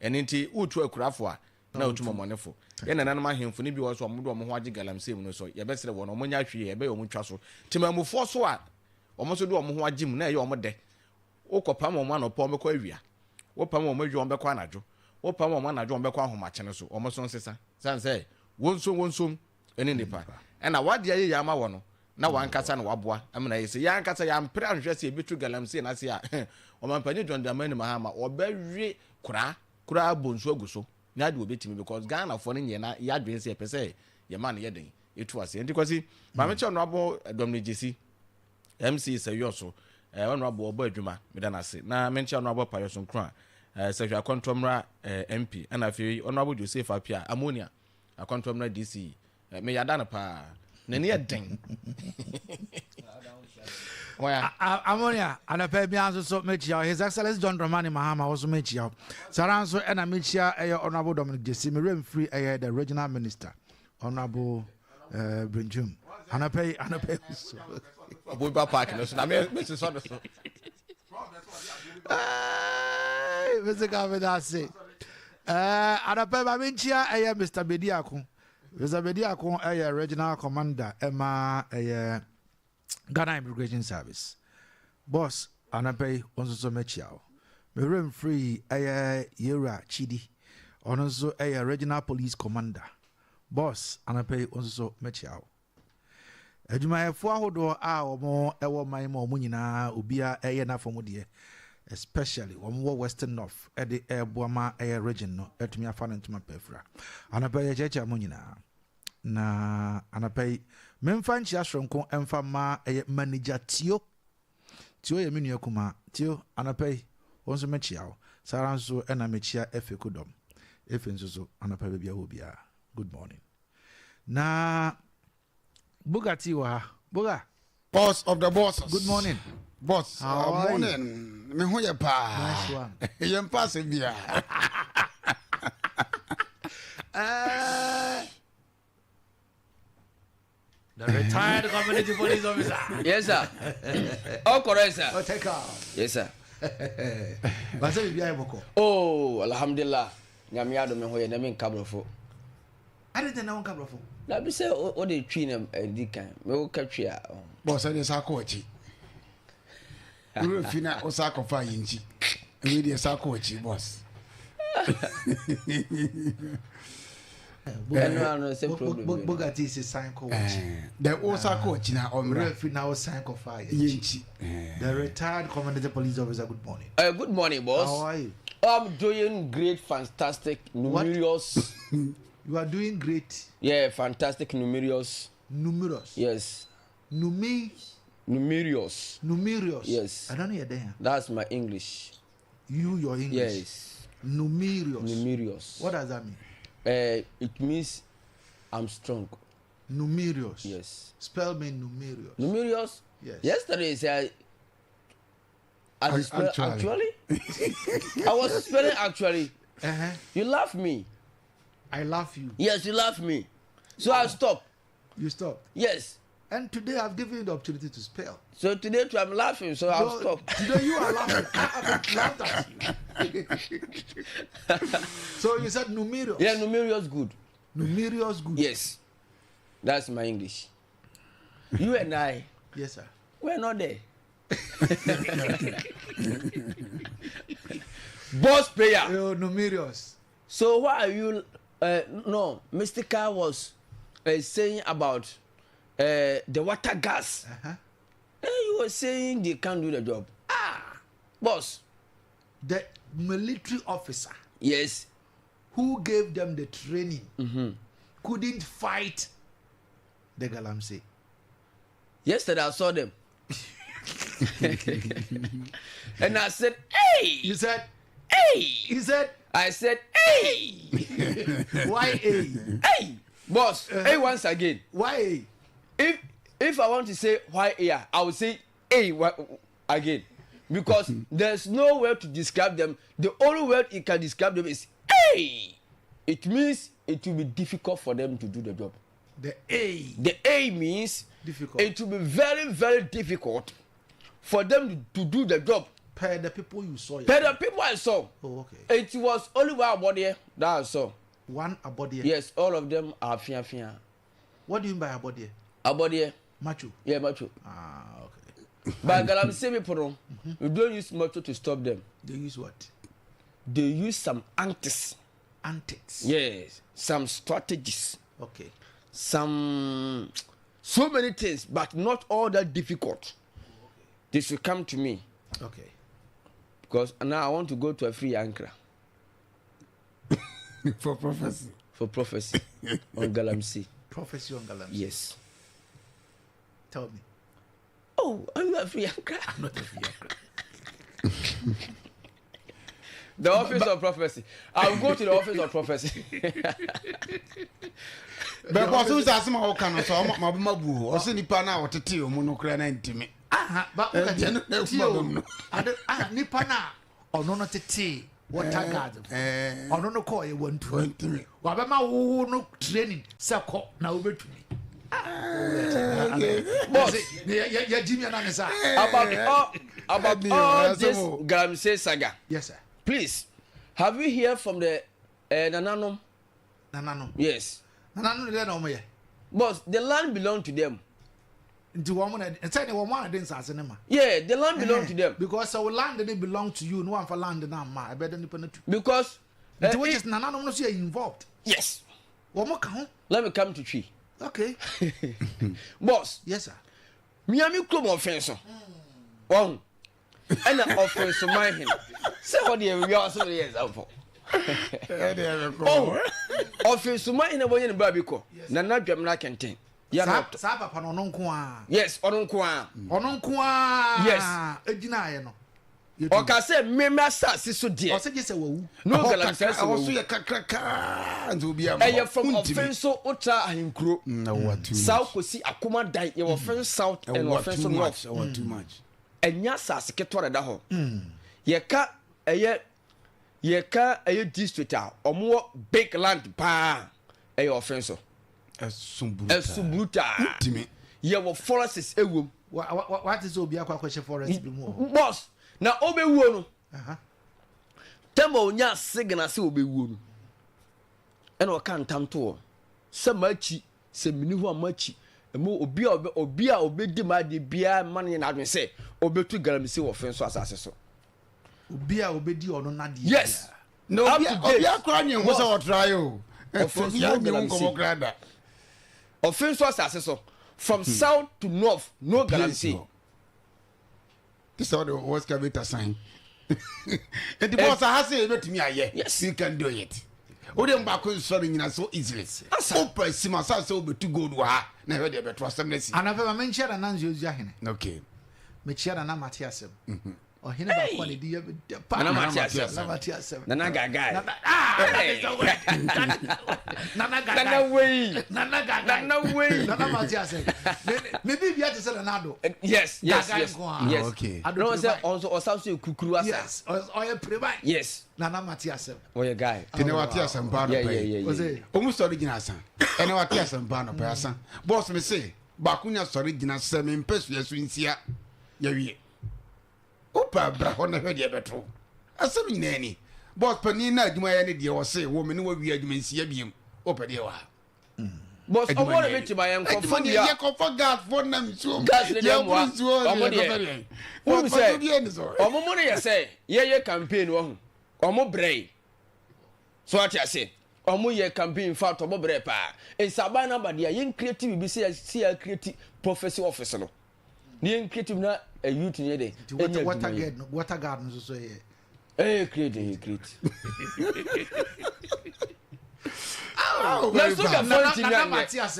ene nti utu akurafo a na otumo monefo ye na nanam ahemfo ni bi wo so omo do omo ho agi galamsey mu no so ye besere wo no omo nya hwe ye be omo twa so timamufo so a omo so do omo ho agim na ye omo de ukopam omo anopo omo kwa awia wopam omo adwo omo bekwa anajo wopam omo anajo omo bekwa ahoma chene so omo so nsesa san say wonsom eni nipa na wade aye ya ma wo no na wankasa na waboa amna yese ya ankasa ya mpre ahwe se ebitu galamsey na se a omo mpanye John Dramani Mahama obawe kura bonso aguso na de obetimi because Ghana for ne na ya dwen se pese ye man ye den etu ase enti kwasi ma me che no abo domne jesi MC Sayoso ono abo obo adwuma me da na se na me che no abo Payoso nkro a se hwa kontromra MP ana afi ono abo Joseph Apia Ammonia akontromra DC me ya da na pa na ne den Waya Ammonia anape bi anso so mechia His Excellency John Dramani Mahama also mechia saranso ena mechia honorable Dominic Jesse me free the regional minister honorable Brinjum anape so Boba Park no so na me so so Mr. Governor say anape ba mechia Mr. Bediako Mr. Bediako regional commander Emma Ghana Immigration Service. Boss, Anape, also Mechiao. Me free Yera Chidi. Also a regional police commander. Boss, Anape, also Mechiao. Ejuma Fuahodo or more ewa my more munina ubia na formudie. Especially one more Western North at the Air Boama Air region no etmia fan into my pefra. Anape Checha munina. Na Anape memfa nchia shronko emfa ma manager tio ye menu akuma tio anapai wonso mechia o saranso ena mechia efe kodom efe nso anapai bia obia good morning na bugati wa buga boss of the bosses good morning boss morning me ho ye pa nice one ye pass bia the retired community police officer. Yes, sir. Oh, correct, sir. Oh, take off. Yes, sir. But say be boko. Oh, alhamdulillah. Nyame ado me hoye na me nkabrofo. I didn't know nkabrofo. Na bi say o de twi na di kan. Me wo ka twi a. Boss dey sako achi. Uru fina o sako fa yinchi. We dey sako achi boss. Bugatti is a sign called the Osa coach now on referee now sign called fire. The retired community police officer. Good morning. Good morning, boss. How are you? I'm doing great, fantastic, numerous. You are doing great. Yeah, fantastic, numerous. Numerous. Yes. Numerous. Numerous. Yes. I don't know your damn. That's my English. Your English. Yes. Numerous. What does that mean? It means I'm strong. Numerous. Yes. Spell me numerous. Numerous? Yes. Yesterday, I spelled actually. I was spelling actually. You laugh me. I laugh you. Yes, you laugh me. So I stop. You stop? Yes. And today I've given you the opportunity to spell. So today I'm laughing, so I'll stop. Today you are laughing. I laughed at you. So you said numerous. Yeah, numerous good. Numerous good. Yes. That's my English. You and I. Yes, sir. We're not there. Boss player. Numerous. So why are you? No, Mr. Carr was saying about the water gas. You were saying they can't do the job. Boss. The military officer. Yes. Who gave them the training couldn't fight the Galamsey. Yesterday I saw them. And I said, hey! You said, hey! You said, I said, hey! Why A? Hey! Boss, hey once again. Why A? If I want to say why A, I will say A again. Because there's no word to describe them. The only word you can describe them is A. It means it will be difficult for them to do the job. The A. The A means difficult. It will be very, very difficult for them to do the job. Per the people you saw. Per the people I saw. Oh, okay. It was only one abode that I saw. One abode. Yes, all of them are fia. What do you mean by abode? Abode. Macho. Yeah, macho. Okay. But Galamsey people, we don't use macho to stop them. They use what? They use some antics. Antics. Yes, some strategies. Okay. Some so many things, but not all that difficult. They should come to me. Okay. Because now I want to go to a free anchor. For prophecy. For prophecy on Galamsey. Prophecy on Galamsey. Yes. Tell me. Oh, are you a free anchor? I'm not a free anchor. The office of prophecy. I'll go to the office of prophecy. But boss, who's asking my kind so my mabu or send the pana or to tea or monocran intimate. But Nipana or no not a tea. What garden? Or no call you want to me. Wabama who no training, Sako, now over to me. Boss, yeah, Jimmy and Anessa. About all this Galamsey saga. Yes, sir. Please, have you heard from the Nanano? Nanano. Yes. Nanano, they know me. Boss, the land belongs to them. Into woman and tell you one didn't say cinema. Yeah, the land belongs to them. Because our land didn't belong to you, no one for land now, I better than because which is Nanano no involved. Yes. One more count. Let me come to tree. Okay. Boss. Yes, sir. Miami club offense. One. And an offense to my hand. Somebody we are so years out for. Oh, offense to my hand away in Babico. Nana Jamla can think. Saba Panonkwa. Yes, Ononkwa. Ononkwa. Yes. Edina, no. Okay, say, member starts so dear. I said, yes, no, I was a cracker and will be a from offense so utter and group. No, what too South could see Akuma die, your offense south and offense north. Or too much. And yes, I get to the home. Ye can't a district or more big land pa a offense. As Sumbuta. Ye will forest is a room. What is Obia question for us? Boss, now Obe Wono. Tembo nya signal say Obe Wono. And what can't come to some machi, some minihu machi. And more Obia obedi my bia money and I will say Obe to Galamsey offense as assessor. Obia obedi or no nadi. Yes. No, Obia crying was our trial. Offense was assessor. From south to north, no Galamsey. This is what was Kavita sign. And the boss has said to me, yes, you can do it. Odem Baku is sorry so easily. Open Simasa so be too good. Never ever trust them. And I've ever mentioned an answer. Okay. Make and Amatiasem. Or he never wanted the Amatiasem. Nana guy. Maybe we have to sell another. Yes. Okay. I don't say also Kukuru. Yes. Or a private. Yes. Nana Matiasem. Or a guy. Tinawatiasem Bano. Yeah. Almost original son. And Watiasem Bano person. Boss me say, Bakunya original seven pesos in Sia. Yeah. Opa brahona hwede beto asem nyani boss panina adwuma ya ne de wo say wo me ne wo wi adwuma nsia biem opede wa boss omo na beti ma yen confirm ya ye confirm God for nam so gas ne dem wa omo de wo say omo mo ne say ye campaign wo ho omo brei so ati ase omo ye campaign fa to omo brei pa nsaba na ba de yen creative bi say creative prophecy office no ne creative na a youth ne de water garden so ye create Oh, let's look at na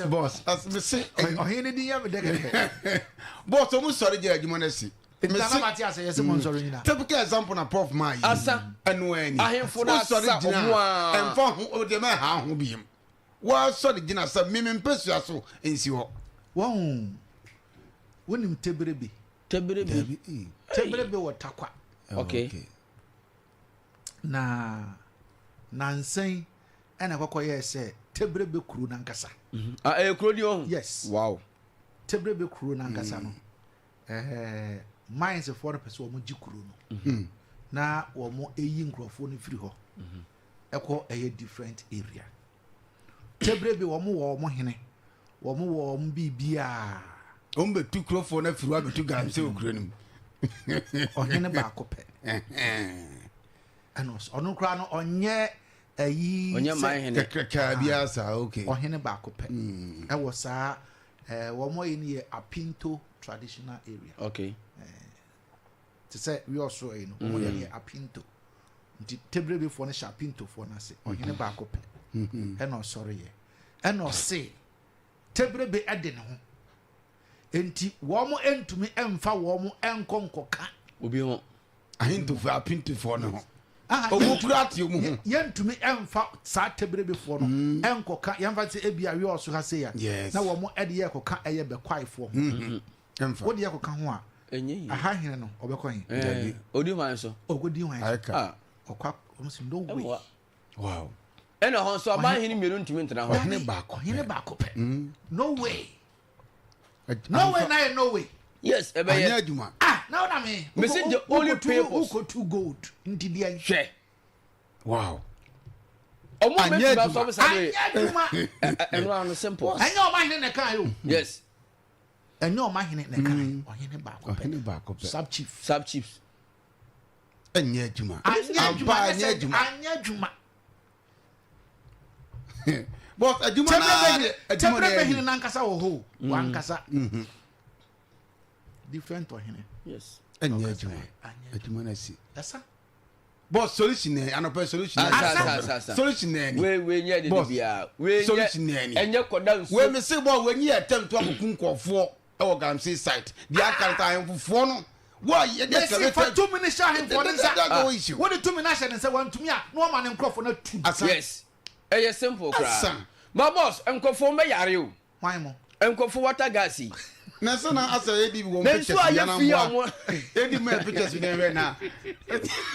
boss as me say ohene din ya me de boss omu sorry je adwuma na si na Matthias yes mo sorry nyina typical example na prof ma yi asa anu ani ahemfo na sorry asa jina emfa ho o de ma ha ho biem wa sorry jina sa me mpesua so ensi ho won wonim tebrebe wo takwa okay na nansen ena kokoye se tebrebe kuru na nkasa kuro di on yes wow tebrebe kuru na nkasa no mines for the person wo gi kuru no na wo mo eyi nkrofo no firi ho eko eye different area tebrebe wo mo hene wo mo bibia o mbe tu krofo na firi wa betu gamse okuro nim ohene ba ko pe anos onu kra no onye ayi onye man hene kaka bia sa okay ohene ba ko pe e wo sa wo mo yi ne Apinto traditional area okay to say we also know wo ye Apinto nti tebrebe fo no sha Apinto fo na se ohene ba ko pe e no sorry ye e no se tebrebe ade ne ho enti wo mo entumi emfa wo mo enkonkoka obi ho ahinto fo Apinto fo no ho owo kurati mu ho yentumi emfa sa tebrebe fo no enkoka yemfa se ebia we also ha se ya na wo mo ede ye koka eye be kwai fo emfa wo de ye koka ho a enye aha hene no obekon odi wan so ogodi wan okwa omsi no way wow ena ho so ba hene mienu ntumi ntena ho hene ba ko pe no way no way yes ebe ye aduma now na me say the only people who to gold ndi dia hwe wow omo me ba so be say eno an simple anya o ma hene ne kan yo yes anya o ma hene ne kan ohene ba ko pe sub chiefs anya aduma anya aduma but aduma na tebrebe hene nankasa wo ho wankasa different ohene yes anya aduma na si asa but solution ne anope solution solution ne we nya de bia we solution ne enye koda nsu we me say bo we nya attempt akukun nkofo e wo gamse site dia karta ahemfofo no wo ye de kare for 2 minutes ahemfo ne sa wo de 2 minutes ne say wantumi a no ma ne nkofo na tu yes eye simple kra ma boss nkofo me yare o why mo nkofo water gas na so na asa edi wo pictures ya na mo edi me pictures ne we na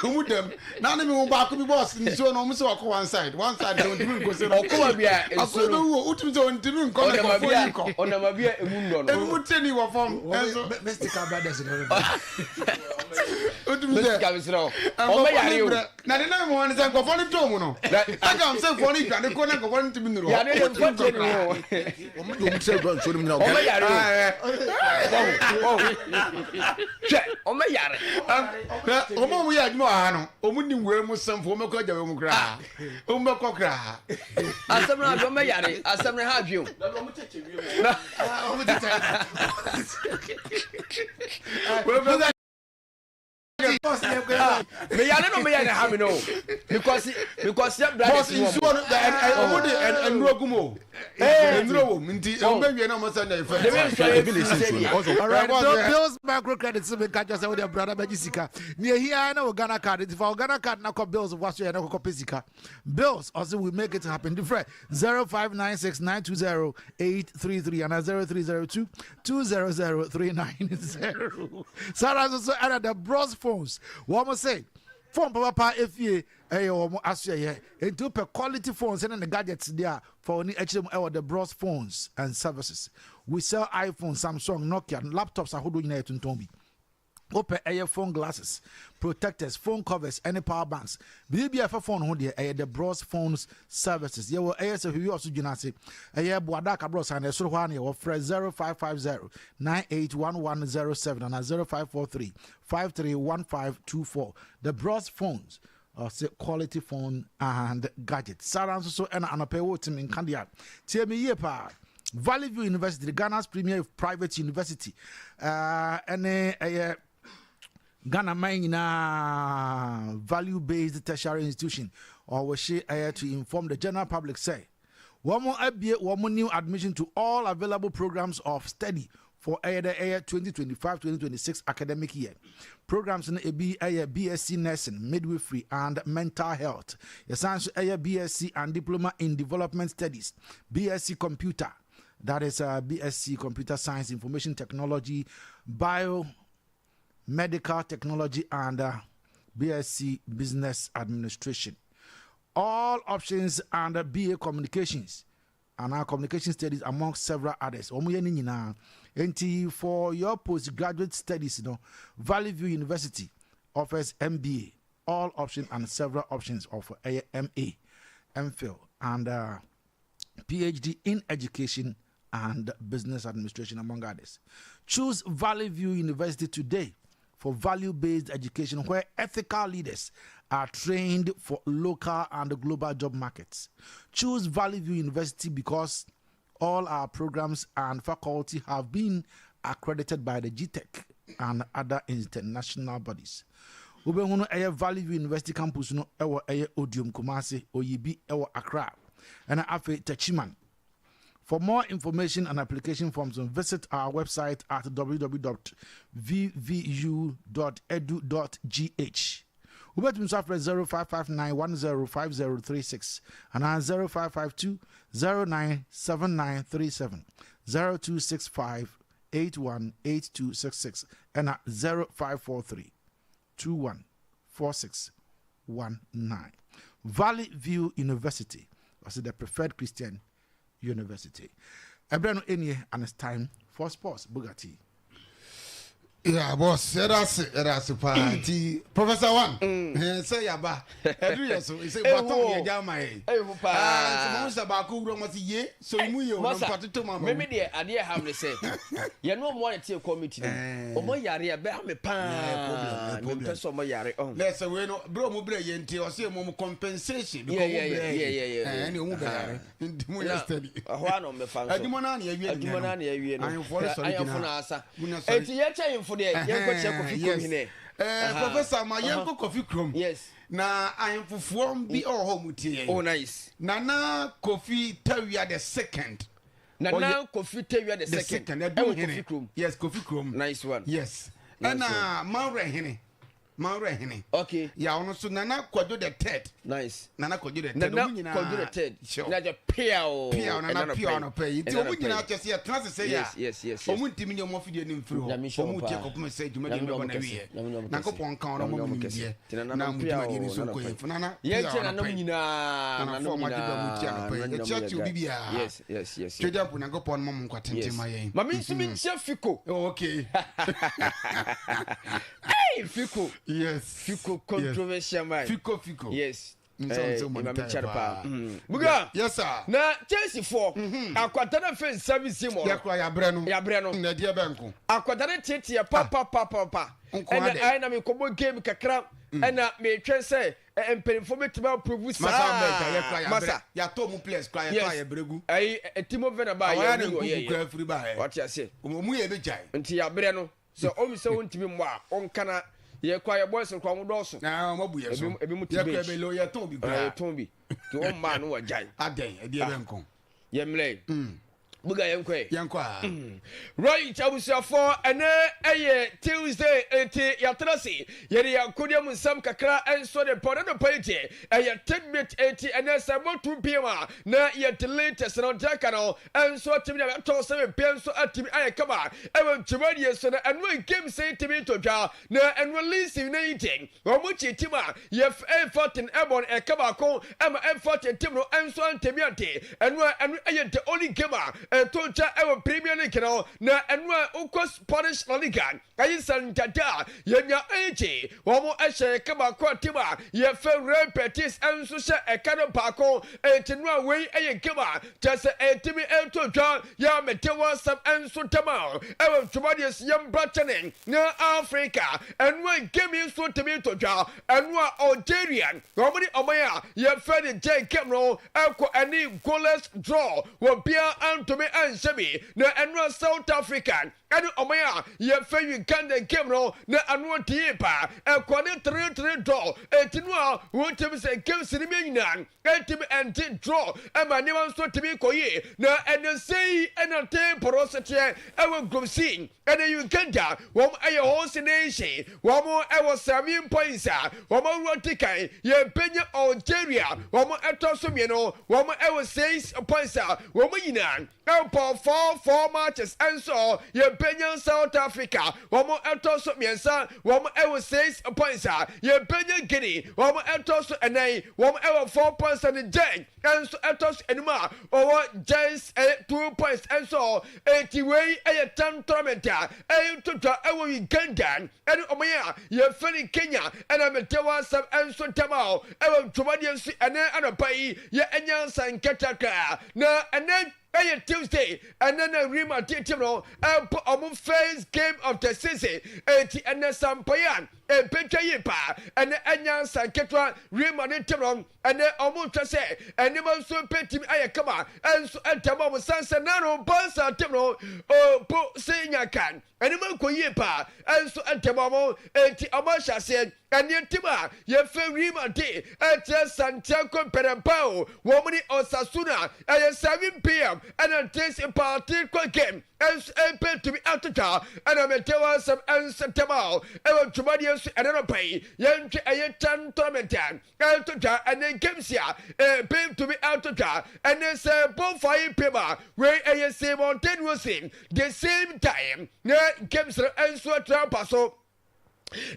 umudem na me wo ba ko bi boss ni so no mo se wako one side don't even go say okwa bia eso no wo utumi se won timi nko na ko fo nko ona ma bia emundo no emu teni wo form enso Mr. Brothers no utumi se ka bisro o me yare o na de na mo wan se nko fo ni to mu no aga am se fo ni gwa de ko na nko fo ni timi nuro ya de fo teni no o me se gwa so ni na o me yare o me yare o mo ya admo ha no o mu ni we mu samfo o me ko jawe mu kra o me ko kra asamna do me yare asamna ha dwem na o mu cheche wi o mu cheche me yare no me yare ha me no because your brother is one and rogumo enro nti o me wie na mo say na ife all right bills microcredit so me catch say with your brother Bejisika near here na Ghana card if Ghana card na call bills what you na call pesika bills also we make it happen different 0596920833 and 0302200390 Sarah also added the bros phones what must say phone papa FA womo asye into per quality phones and the gadgets there for any HM the bros phones and services we sell iPhone Samsung Nokia laptops ahodo nyina etuntombi Open air phone glasses, protectors, phone covers, any power banks. BBF phone hold the Bros phones services. You will AS who also Junasi. A year Boadaka Bros and a Surwani or fresh 0550 981107 and a 0543 531524. The Bros phones. Quality phone and gadgets. Sarah so and Anapewo Tim in Kandia. Tell me yepa. Valley View University, Ghana's premier private university. Ghana Maina value-based tertiary institution, or was she to inform the general public say, one more new admission to all available programs of study for the 2025-2026 academic year. Programs in BSc Nursing, Midwifery, and Mental Health. Essentially, BSc and Diploma in Development Studies, BSc Computer, that is BSc Computer Science, Information Technology, Medical Technology, and BSc Business Administration. All options under BA Communications and our Communication Studies, among several others. And for your postgraduate studies, Valley View University offers MBA, all options and several options of MA, MPhil, and PhD in Education and Business Administration, among others. Choose Valley View University today for value-based education where ethical leaders are trained for local and global job markets. Choose Valley View University because all our programs and faculty have been accredited by the GTEC and other international bodies. Ubehunu eye Valley View University campus no ewo eye Odium Kumasi Oyibi ewo Accra and afe Tachiman. For more information and application forms, visit our website at www.vvu.edu.gh. Ubetum software 0559105036 and 0552097937 0265818266 and 0543214619. Valley View University was the preferred Christian University. Ebrano Enie, and it's time for sports. Bugatti. Yeah, boss. That's party. Professor One. Say yaba. Edriya so. Say baton ye jama e. Hey, papa. Monster baku bro must ye. So mu yo no patuto mama. Maybe the idea have me say. You know more at your committee. Omo yare be am pa. Me person omo yare on. Let's say we no bro mu bre ye nti o say mo compensation because yeah. Any omo be yare. Ndi mo yesterday. Ho ano me fan so. Adimo na na awie. Adimo na awie no. Ayo for sorry. Ayo for na asa. Enti ye che Professor ma yanko Kofi Krom. Yes. Na ayemfufuo bi oho mutie. Oh nice. Nana Kofi Tawia the second. Nana Kofi Tawia the second. Kofi Krom. Yes, Kofi Krom. Nice one. Yes. Na Maure Hene. Okay. Ya ono so Nana Kojo the third. Nice. Nana Kojo the third. Nana Kojo the third. Na je piao. Piao na piao no pay. Ti omu nyina chese ya trans say ya. Yes. Omu ntimi ni omo fidie ni mfiri ho. Omu tie kopum say djuma de mebo na wiye. Na kopon kan ono mo mudie. Na mu djuma de ni so ko yef. Nana. Ye che na nom nyina. Na no ma djuma mu tie no pay. Ye chachi bibia. Yes. Tweja pu na kopon mo mu kwatente ma yen. Ma mi nsimi nche fiko. Okay. Hey, fiko. Yes. Fiko controversial man. Fiko. Yes. Buga. Yes sir. Na Chelsea for akwatana face service mo. Ya bre no. Na dia benko. Akwatana tete pa. And I na me kobo game kakra and me twen say empenfo betima prove masa ya to mu players cry ya bregu. Ai Timo Vena ba ya no go free ba. What you say? Mu ye be jai. Nti ya bre no. So o mi se wontimi mo a onkana ye kwa ye boys kwa mudoso na mabu ye so ebi muti ye kwa be lo ye ton bi bra ton bi ti o ma no wa jai aden e die benko ye mle buga yenkwa right abusuafo ene eye Tuesday enti yatrasi yeri yakodia musam kakra enso de podo no poite eye tidbit enti ene sabotu pima na yet latest no jaka no enso timi na to se penso atimi aye kama ewe tumadi yeso na enu game say timi to dwa na enu release na eating omuchi tima ye F14 ebon e kama ko em F14 tim no enso antemi ante enu eye the only gamer toja ewo Premier League no na enwa ukos Spanish La Liga ASANTE yenya eje womo ehye kama kwatima ye fe Real Betis enso hye ekano baako etinwa wei eye kama tese etimi toja ya metewa sam enso tama ewo tumadies yam bratene na Africa enwa game so temi toja enwa Algeria womani omaya ye fe the J Cameron eko any goalless draw wo bia antomi ansemi na enwa South African enu omaya ye fe Uganda game no na anu tiepa ekwane 3-3 draw etinua wontem se game sinimi nyina etim enti draw ema niwa so timi koye na enesei enate porosete ewe group C ene Uganda wom aye host nation wom ewo 7 points wom rotikai ye benya Algeria wom etoso mieno wom ewo 6 points wom nyina epo 4 matches enso ye benya South Africa wom etoso miensa wom ewo 6 points ye benya Guinea wom etoso enai wom ewo 4 points and J enso etoso enuma owo J's 2 points enso etiwei eye 10 tournament tutwa ewo Uganda ene omaya ye feni Kenya ena metewa sam enso tamao ewo tumadi enso ene anapai ye enyansa nketaka na ene Tuesday and then a Rima team no first game of the season and Sampayan and Petra Yipa and Anya Sanketwa Rima team and then say and never so petty Ayakama and so at Tama Sansa Nano Bansa Timno oh Senya can and Mako Yipa and so at Tamamo and Amasha said and yet Tima ye fe Rima day at Santiago Perampao Womani or Sasuna at 7 p.m. and a taste a particular game as a pay to be out of jar and I may tell us some answer tomorrow ever to Madius and a pay young a 10 tormentan out of jar and then games here a pay to be out of jar and then say both 5 paper where a same on 10 was in the same time games and so trapasso.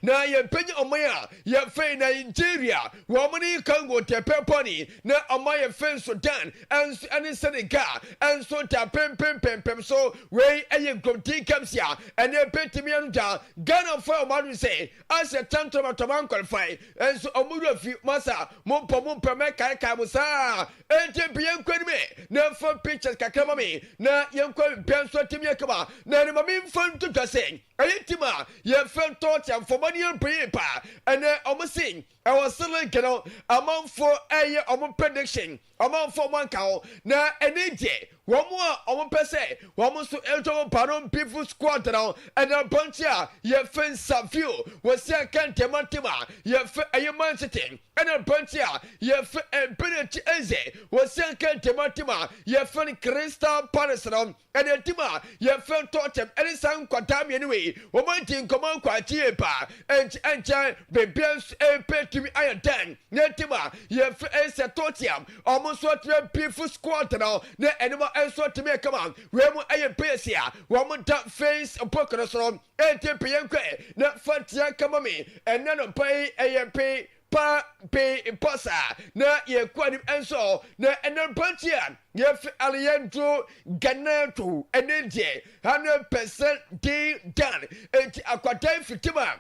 Na ye penye omaya ye fe Nigeria womani Congo te peponi na omaya fe Sudan and Senegal and so ta pem so we aye gomti kamsia and ye petimi anja Ghana for omadu say as a tantrum to qualify and so omudu fi masa mo peme kai musa ente bien kwenme na for pictures kakama me na yenkwa penso timi akama na ni mami fun to say ayetima ye fe torch for money and paper and almost sing I was still like amount for a prediction amount for 1 cow na any day one more person one more to elto pardon people squad now and a bunch here ye fence of few was say can't temantima ye a man sitting and a bunch here ye a penalty eze was say can't temantima ye funny Crystal Palace and a tima ye felt torch and any sound quatam anyway woman in command quite cheaper and child baby a pet to me iron tan netima ye a tortium almost what your people squad now the animal and so to me come on remo a pace here woman that face a poker from 8 p.m. not fatia come me and none pay a pay pa pay pasa na ye kwani enso na enen pantia ye aliento ganato energy 100% day done enti akwatai fitima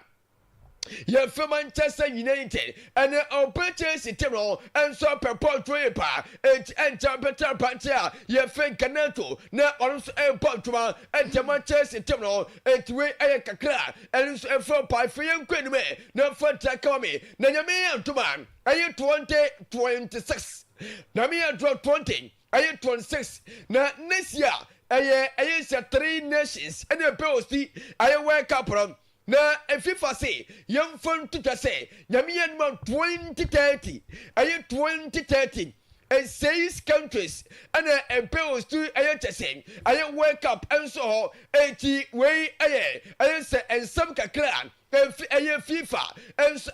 ye for Manchester United and our purchase table and so purple draper and better pantia ye for Ganato na also a portuma and Manchester table and we a kakra and so for by free and queen me no for takami na yami to man are 2026 na me draw 20 are 26 na next year I 3 nations and a post I wake up from na FIFA say young fun to say Yamian man 2030 aye 2030 and 6 countries and a bills to saying I wake up and so 80 way aye say and some clan FIFA and so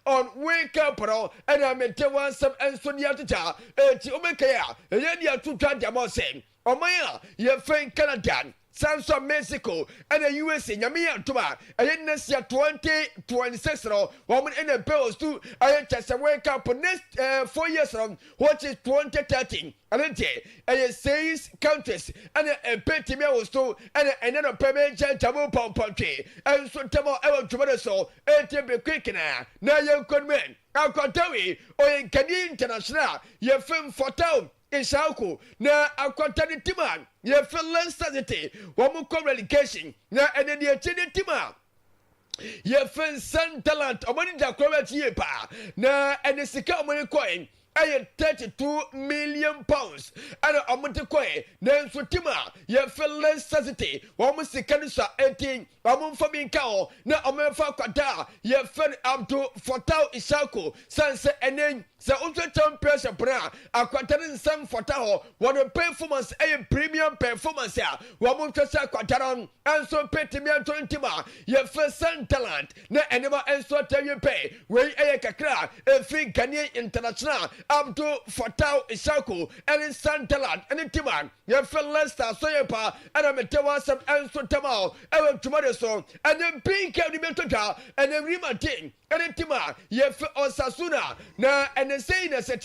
on wake up and I met one some and Sonia to omekaya and ya to saying Omaya ye friend Canadian Samsung Mexico and the USA Yamia Tuma and next year 2026 woman in the bills too I just wake up next 4 years from what is 2013 and then 6 countries and a petty was too and another payment jamu pompy and so tamo ever to so and be quick now you could men I'll tell you or in Canadian International your film for town Ishauku na akwantani tima ye Finland City wamuko relegation na ene ye chini tima ye Finland talent omani da kwabati ye pa na ene sika omani coin aye 32 million pounds ana omani coin na nso tima ye Finland City wamu sika nisa 18 wamu mfami nkao na omefa kwada ye fen abdu fotao Ishauku sanse ene sɛ wotwetwɛm pressure bra akwantare nsɛm fɔta hɔ wɔde performance ɛyɛ premium performance a wɔn twɛ sɛ akwantare nso petimi ato ntim a yɛfɛ sɛn talent na ɛnema nso tɛwie pɛ wei ɛyɛ kakra ɛfiri Ghanaian international abdo fɔtaw ishako ɛne sɛn talent ɛne tim a yɛfɛ Leicester so yɛ pa ɛna metɛwɔ asɛm nso tɛm a ɛwɔ twuma de so ɛne pinka ne bɛtɔ twa ɛne rimatin ɛne tim a yɛfɛ Osasuna na and saying as it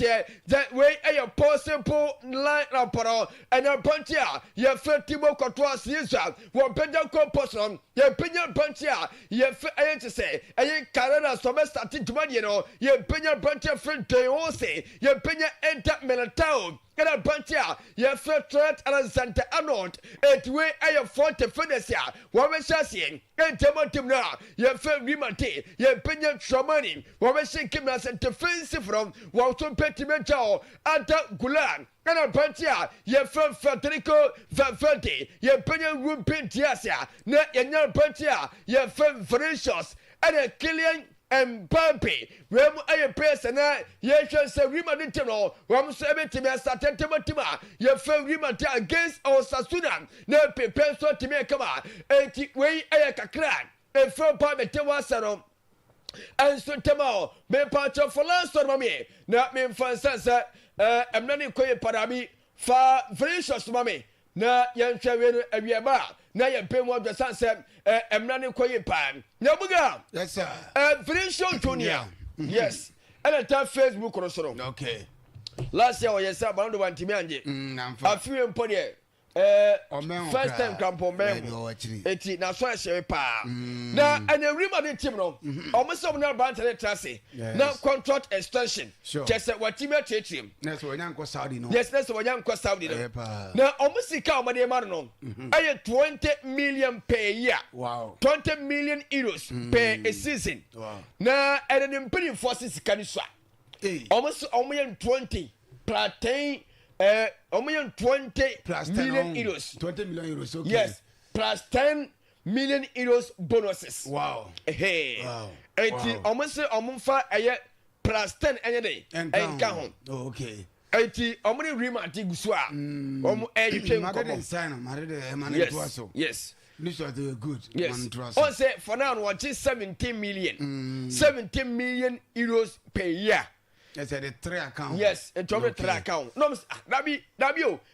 that way a possible line raporo and a puncher, your Timo Cotois, Israel, what Pedro Composon, your opinion puncher, your I to say, and your Canada Summer starting to money, your opinion puncher friend to say, your opinion enter Melatao. And a bunch here, your first threat and ASANTE Arnold, et way a 40 Fenesia, what was saying, and Timotimna, your first Rimate, your opinion Shamanim, what was shaking us and defensive from Walton Petimeto, Anta Gulan, and a bunch here, your first Federico Valverde, your opinion Room Pintiasia, not your bunch here, your first Vericious, and a Killian. Mbappe, where I person, yes, a remaditino, one seventy minutes at Tematima, your fair remata against Osasuna, no prepare so to make a 80 way a crack, a fair part of Tewasano. And so tomorrow, me part of for last on me, not me for Sansa, I'm not in Koya Parami, far Vericious mommy. Na yan chawenu abiaba na yan pemo the sunset emrani koyi pan na buga yes sir very show junior yes and at Facebook or so okay last year yes sir bando one timi anje a few employee first time campo eti na so share pa na and everybody team no almost some na band tele trase na contract extension just what team team next one yanko Saudi no yes next one yanko Saudi no na almost sika o de mar no aye 20 million per year wow 20 million euros per a season wow na and the imperial forces can so almost 20 platin 20 plus million euros. 20 million euros, okay. Yes, plus 10 million euros bonuses. Wow. Hey. Wow. Almost plus 10 any day. And count. Oh, okay. Omni remanti guswa. Yes. This was good. Yes. On say for now, what is 17 million? 17 million euros per year. Yes, the 3 account. Yes, and to 3 account. No, Dabi,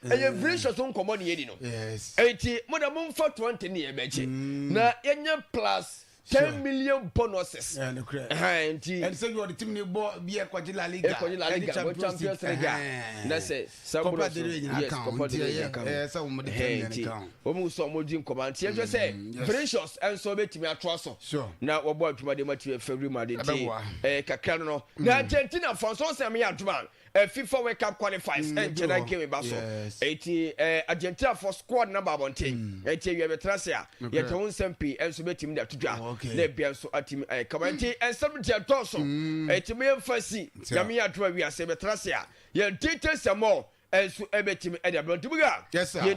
and you bring us on common yedino. Yes. 80 more than 20 near Beche. Na enya plus 10 million bonuses. And so you are the team you bought be a Quadrilla Liga. Champions League. That's it. Copa del Rey account. Yes, almost some more dream command. Here say, Precious and so bet me a trosso. Sure. Now, what boy to my dear February, my dear Cacano. Now, Argentina for so some young man. FIFA World Cup qualifies and China came in Basso. 80 Argentina for squad number 1 team. 80 you have a tracer. Yet on SMP and so bet him that to draw. Let be so at him a commentary and 70 at torso. 80 million first see. Yamia to we are saber tracer. Your details are more. So everything at the blood to go. Yes, sir.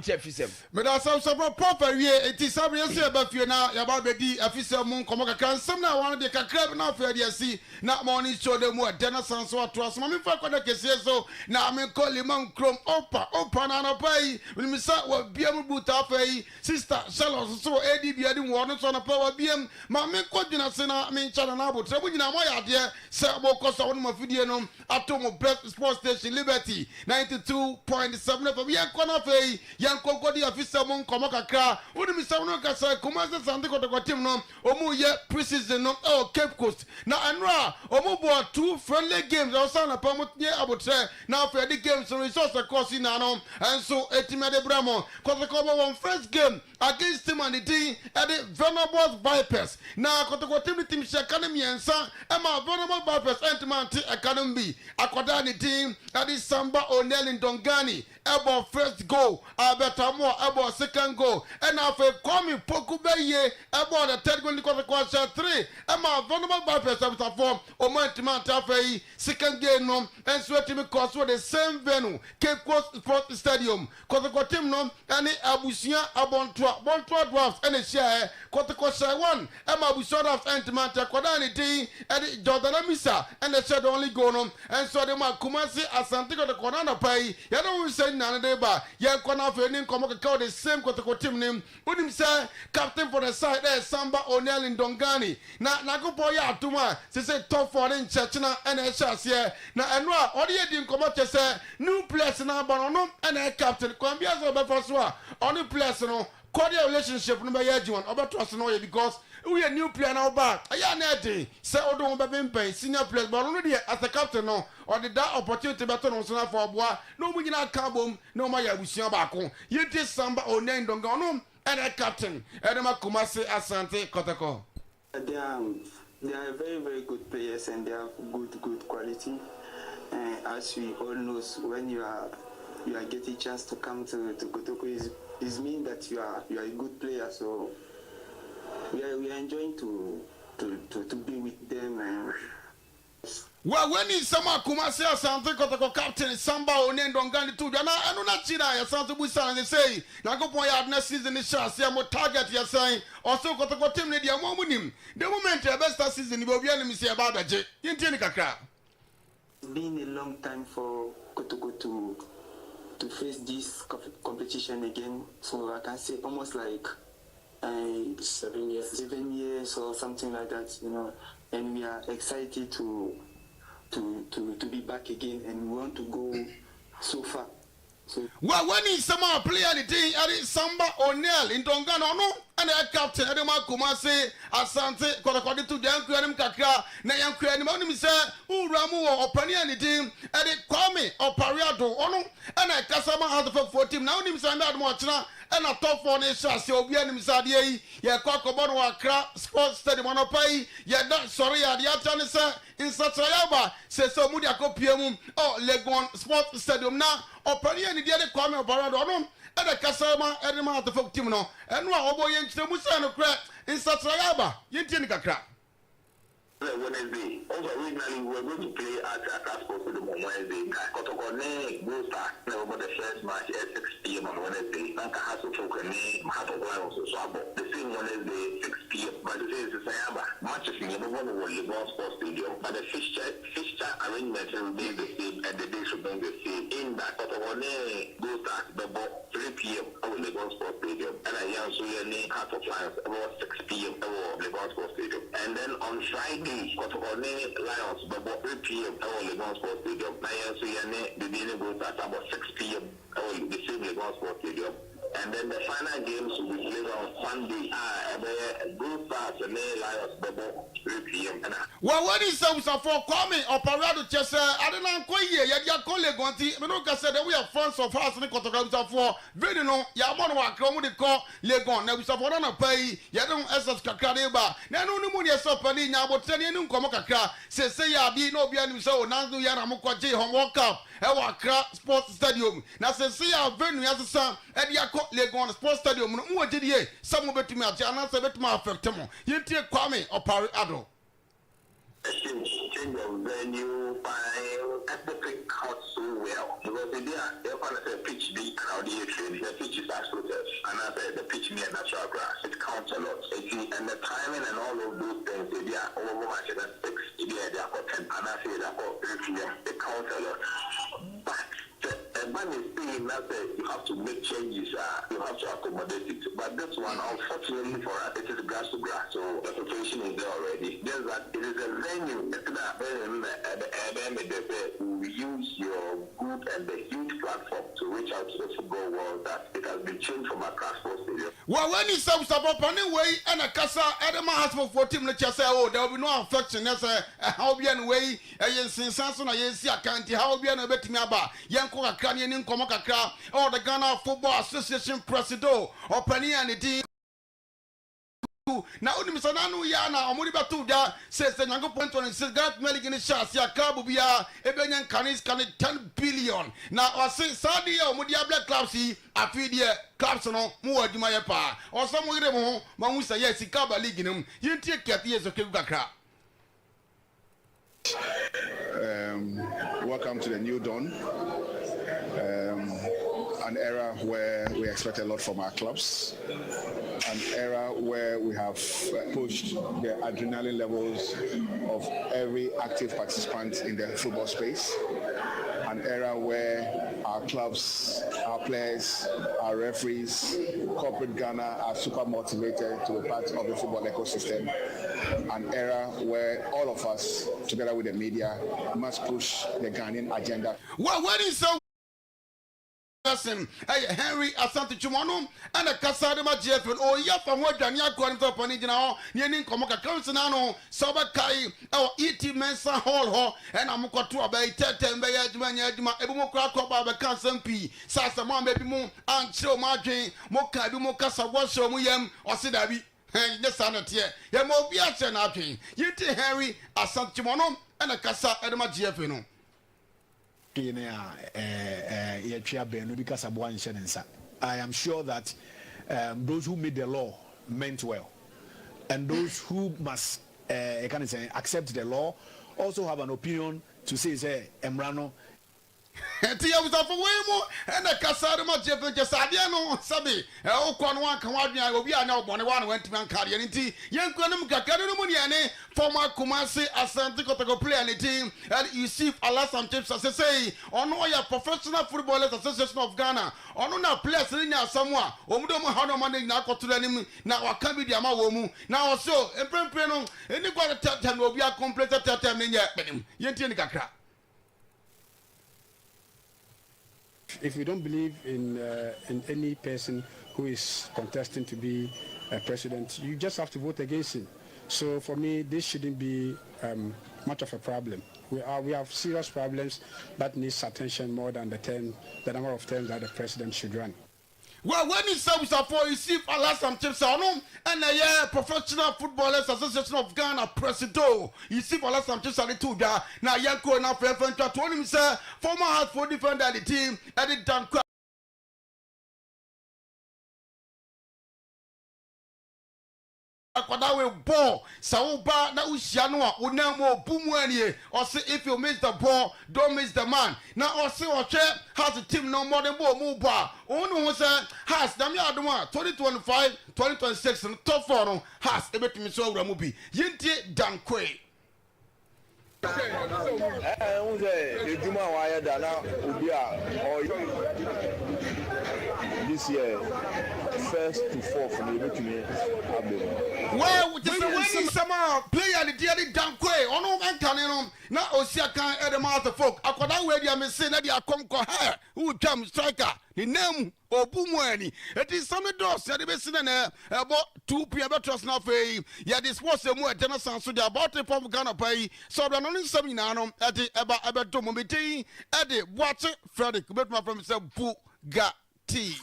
But I saw some proper it is some years about you now about the officer moon come can some now one of the crab now for the see not morning show them what dinner sounds so trust mommy for the case so now I'm call him on chrome open and pay when me say what BM boot up sister shallow so AD be adding one on a power BM mammy called you na I mean channel now but trouble you know my idea say about cause I want my video no atomo sports station Liberty 92 92.7 FM. Yan kona fe yan konkodi afisa mon komo kakra. Uni mi samu no kasa Kumasi Asante Kotoko team no omu ye pre-season no Cape Coast. Na anra omu bo 2 friendly games. Osa na pamu nye abotre na after the games so resource course na no and so etimade bramo Kotoko one first game against team and the team at the Venerable Vipers. Na Kotoko team shakane miensa ema Venerable Vipers Entimante Academy akwada the team at the Samba O'Neil in Dongani about first goal Alberta Moore about second goal and after Kwame Pokubeye about the third goal Kotoko 3 ema Venerable Vipers after 4 Omantimante after second game no and so team course with the same venue Cape Coast Sports Stadium Kotoko team no and Abusia Abontoa Dwarfs and a share Kotoko share 1 Emma Abusia Dwarfs Entimante akwada the team and Jordan Misa and the shed only go no and so the Kumasi Asante Kotoko na pay ya don't say nana deba ya kona fe nin komo ka the same Kotoko team name unim say captain for the side there Samba O'Neil in Dongani na go boy ya atuma say top for in church na and a chance here na enwa odi e din komo che say new players na bono and a captain kwambia so be for so only players no cordial relationship no be ya jiwan obeto no because we a new player now back aya na dey say odo be bempen senior players but no dey as a captain no or the that opportunity better no so na for boa no mu nyina ka bom no ma ya busia ba ko yeti Samba O'Neil Ndonga no and a captain edema Kumasi Asante Kotoko. They are very, very good players and they have good quality. As we all know, when you are getting a chance to come to KOTOKO, is mean that you are a good player. So we are enjoying to be with them. And well, when is Sama Kumasi Asante Kotoko captain Samba O'Neil Ndonga too, and I not chida ya Asante Busa and they say na go point out next season is chance ya mo target ya saying also Kotoko team ne dia mo munim the moment ya best season ni be obian mi say about beje yintie ni kakra. It's been a long time for KOTOKO to face this competition again, so I can say almost like 7 years or something like that, you know, and we are excited to be back again and we want to go so far. So well, when is some player the thing at Samba O'Neil in Ndonga no and a captain Edema Kumasi Asante Kotoko to Yankram Kakra na Yankram only say Uramu or Pani and the team and it Kwame or Pariado ono and a Kasama has the 14 now him say that much na and a top 4 nation say obi anim sadie ya Kwakobono Accra Sports Stadium on pay ya that sorry ya the atani say in Satrayaba say so mudi akopiemu oh Legon Sports Stadium na Opani and the Kwame or Pariado ono and a Kasama Edema has the 14 no and no obo yenchire musa no kra in Satrayaba yintie ni kakra. Wednesday, also originally we were going to play at Sports for the Wednesday. KOTOKO goes back about the first match at 6 p.m. on Wednesday. Kayaso the same Wednesday 6 p.m. But the thing is the same matches in the Volleyball Sports Stadium. But the fixture arrangement remains the same and the days remain the same. In that KOTOKO goes back about 3 p.m. at Volleyball Sports Stadium. And I also Heart of Lions about 6 p.m. at Volleyball Sports Stadium. And then on Friday KOTOKO Lions about 3 p.m. at Legon Sports Stadium. The beginning goes at about 6 p.m. at the same Legon Sports Stadium. And then the final games will be played on Sunday. Blue Stars and Lions about 3 p.m. Well, what is some for Kwame or Parado Chester? I don't know quite here. Ya colleague Gonti. Menuka said that we are fans of us and KOTOKO for very no. Ya mono wa kromo de call Legon. Now we support on a pay. Ya don't SS Kakadeba. Now no money is up and in about 10 years. Komokaka say ya be no be any so. Nandu Yana Mukwaji Home World Cup. Ewa Kra Sports Stadium. Now say ya venue as a son. And ya Legon Sports Stadium. No did ye. Some of it to me. Jana said it my effect. You take Kwame or Parado. Change of venue, everything counts so well. Because they're going to say pitch the crowd the pitch is astroturf, and I said the pitch near natural grass. It counts a lot. And the timing and all of those things, they are over much than 6, they are for 10, and I say they're for 3 p.m. It counts a lot. But the man is saying that you have to make changes, you have to accommodate it. But this one, unfortunately for us, it is grass to grass, so the preparation is there already. Just that it is a venue, it's not the they say we use your good and the huge platform to reach out to the football world that it has been changed from Accra Sports Stadium. Well, when he says about way and a casa, Adama has for team, let's just say, oh, there will be no affection as a Haubian way, a Sanson, a Yensia County, Haubian, a Betimiaba, Yanko, a Canyon in Komaka, or the Ghana Football Association Presido, or Penny and the team. Now, Mr. Nanu Yana, or Muribatuda says the Yango Point on his cigarette melting in the shots, Yakabubia, Ebenian Canis can 10 billion. Now, I say Sadia, Mudia Black Clubsy, a feed ye, Clubsono, Mua Dimayapa, or some way, Mamusa, yes, Ikaba Liginum, you take care years of Kibaka. Welcome to the new dawn. An era where we expect a lot from our clubs, an era where we have pushed the adrenaline levels of every active participant in the football space, an era where our clubs, our players, our referees, corporate Ghana are super motivated to be part of the football ecosystem, an era where all of us, together with the media, must push the Ghanaian agenda. Well, what is so? Henry Asante Chumano and a Casadema Jeff or Yapa Dania Quanto Panigano, Yenin Komoka Councilano, Sabakai, our E.T. Mensa Hall, and Amukotua Bay, Tetem Bay, Edmania, Ebumokra Koba, Council P, Sasama Baby Moon, and Show Margin, Moka, Bumokasa, Washo Muyam, or Sidabi. Hey, yes, I'm not here. You more be at Chenapin. You take Henry Asante Chumano and a Casa Edema Jeffino. I am sure that those who made the law meant well, and those who must accept the law also have an opinion to say Emrano. Tia was off away more and a Casadema Jeff Jasadiano Sabi, Okonwan Kawadnia will be now one went to Mancarianity, young Conum Kakadumudiane, former Kumasi Asante KOTOKO player and the team, and you see ASANTE as I say, on all your professional footballers association of Ghana, on a place in somewhere, Omudomo Hano Money now to them now I can't be the Amawomu now also and Prempeno, and you got a tell will be a complete time in Yentin Kakra. If you don't believe in any person who is contesting to be a president, you just have to vote against him. So for me, this shouldn't be much of a problem. We have serious problems that needs attention more than the number of terms that the president should run. Well, when he says for you see ASANTE and a professional footballers association of Ghana Presido, you see ASANTE two now Yanko now for him say former half for defender the team and it done Akwadawe ball, Sauba, now Shanoa, Unamo, Bumwani, or say if you miss the ball, don't miss the man. Now, or say, or check, has a team no more than Bo Muba. Ono was has Damia Duma, 2025, 2026, and top forum has a bit of so Ramubi. Yinti Dankwe. This year, first to fourth, from the Abia. Well, just when some player the daily Dankwe, on no man can now Osiaka at the mouth of folk. I could not wait a missing that you come her who jump striker. The name or Bumwani. It is some doors that the best in about 2 p.m. trust now for yeah, this was a more generous answer about the pop Ghana pay. So the only seminar at the about Tomomiti at the watch it, Frederick, but my friend said Bugatti.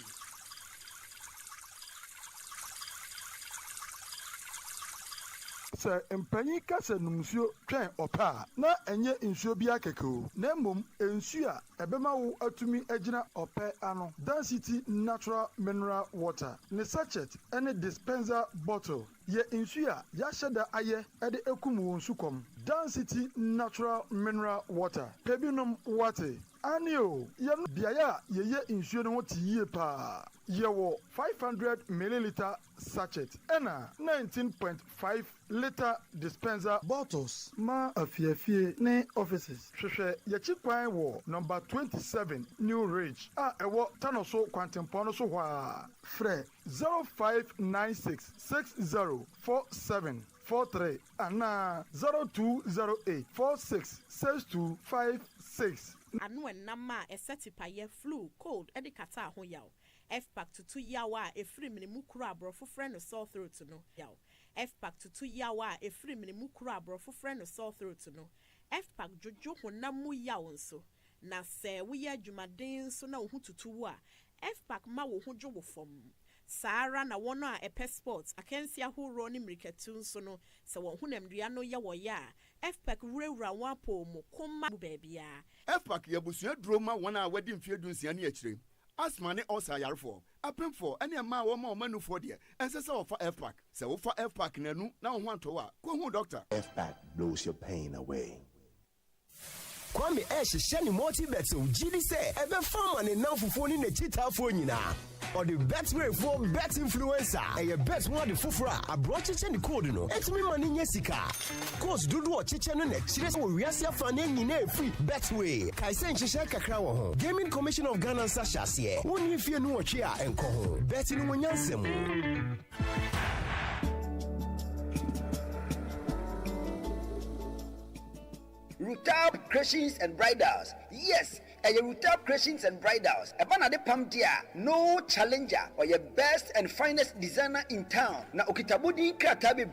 Sir, mpanyin kasa numsuo twɛn ɔpa na enye nsuo bi akeke na mmom nsuo a ɛbɛma wo atumi agyina ɔpɛ ano density natural mineral water ne sachet ɛne dispenser bottle ye nsuo a yɛahyɛ da ayɛ ɛde ekum wo nsukom density natural mineral water pebinom water anio yɛn biaya a yɛyɛ nsuo no ho te yie paa yɛwɔ 500 milliliter sachet ɛna 19.5 liter dispenser bottles ma afiafie ne offices hwehwɛ yɛkyi kwan wɔ number 27 new ridge a ɛwɔ tanoso kwantempɔn no so hɔ a frɛ 0596 604743 ana 0208 466256 anu enama esetipaye flu cold edikata ho yaw F-pack tutu yawa efiri minimu kura abrofo friend no sore throat no yaw F-pack tutu yawa efiri minimu kura abrofo friend no sore throat no F-pack jojo honamu yaw nso na se wo ya dwumaden so na wo tutu wo a F-pack ma wo ho dwo wo fom Sara na wono a epe sports akansi ahoro ni mirikatu nso no se wo honamdua no ye wo ya F-pack wurawura wapo mo koma baabia F-pack yabusua duro ma wona wadi mfie dunsia ne akire asma ne osa yarefo apemfo ene ma wo ma manufo de ensese wo fa F-pack se wo fa F-pack nanu na wo ho anto a ko hu doctor. F-pack blows your pain away. Kwame sheni multi-bet so gidi say ebe farmer ne nanfufo ni ne chitafo nyina or the bet way for bet influencer e bet one the fufura abro chiche ni code no etimi mani nya sika course dudu o chiche no na chire so wiase afa na nyina free bet way kai sen chiche kakra wo ho Gaming Commission of Ghana sashase woni fie no otwe a enko ho bet ni wonyansem. Rooftop Creations and Bridals. Yes, a Rooftop Creations and Bridals. A banana pam dia, no challenger or your best and finest designer in town. Na okitabudi kratabe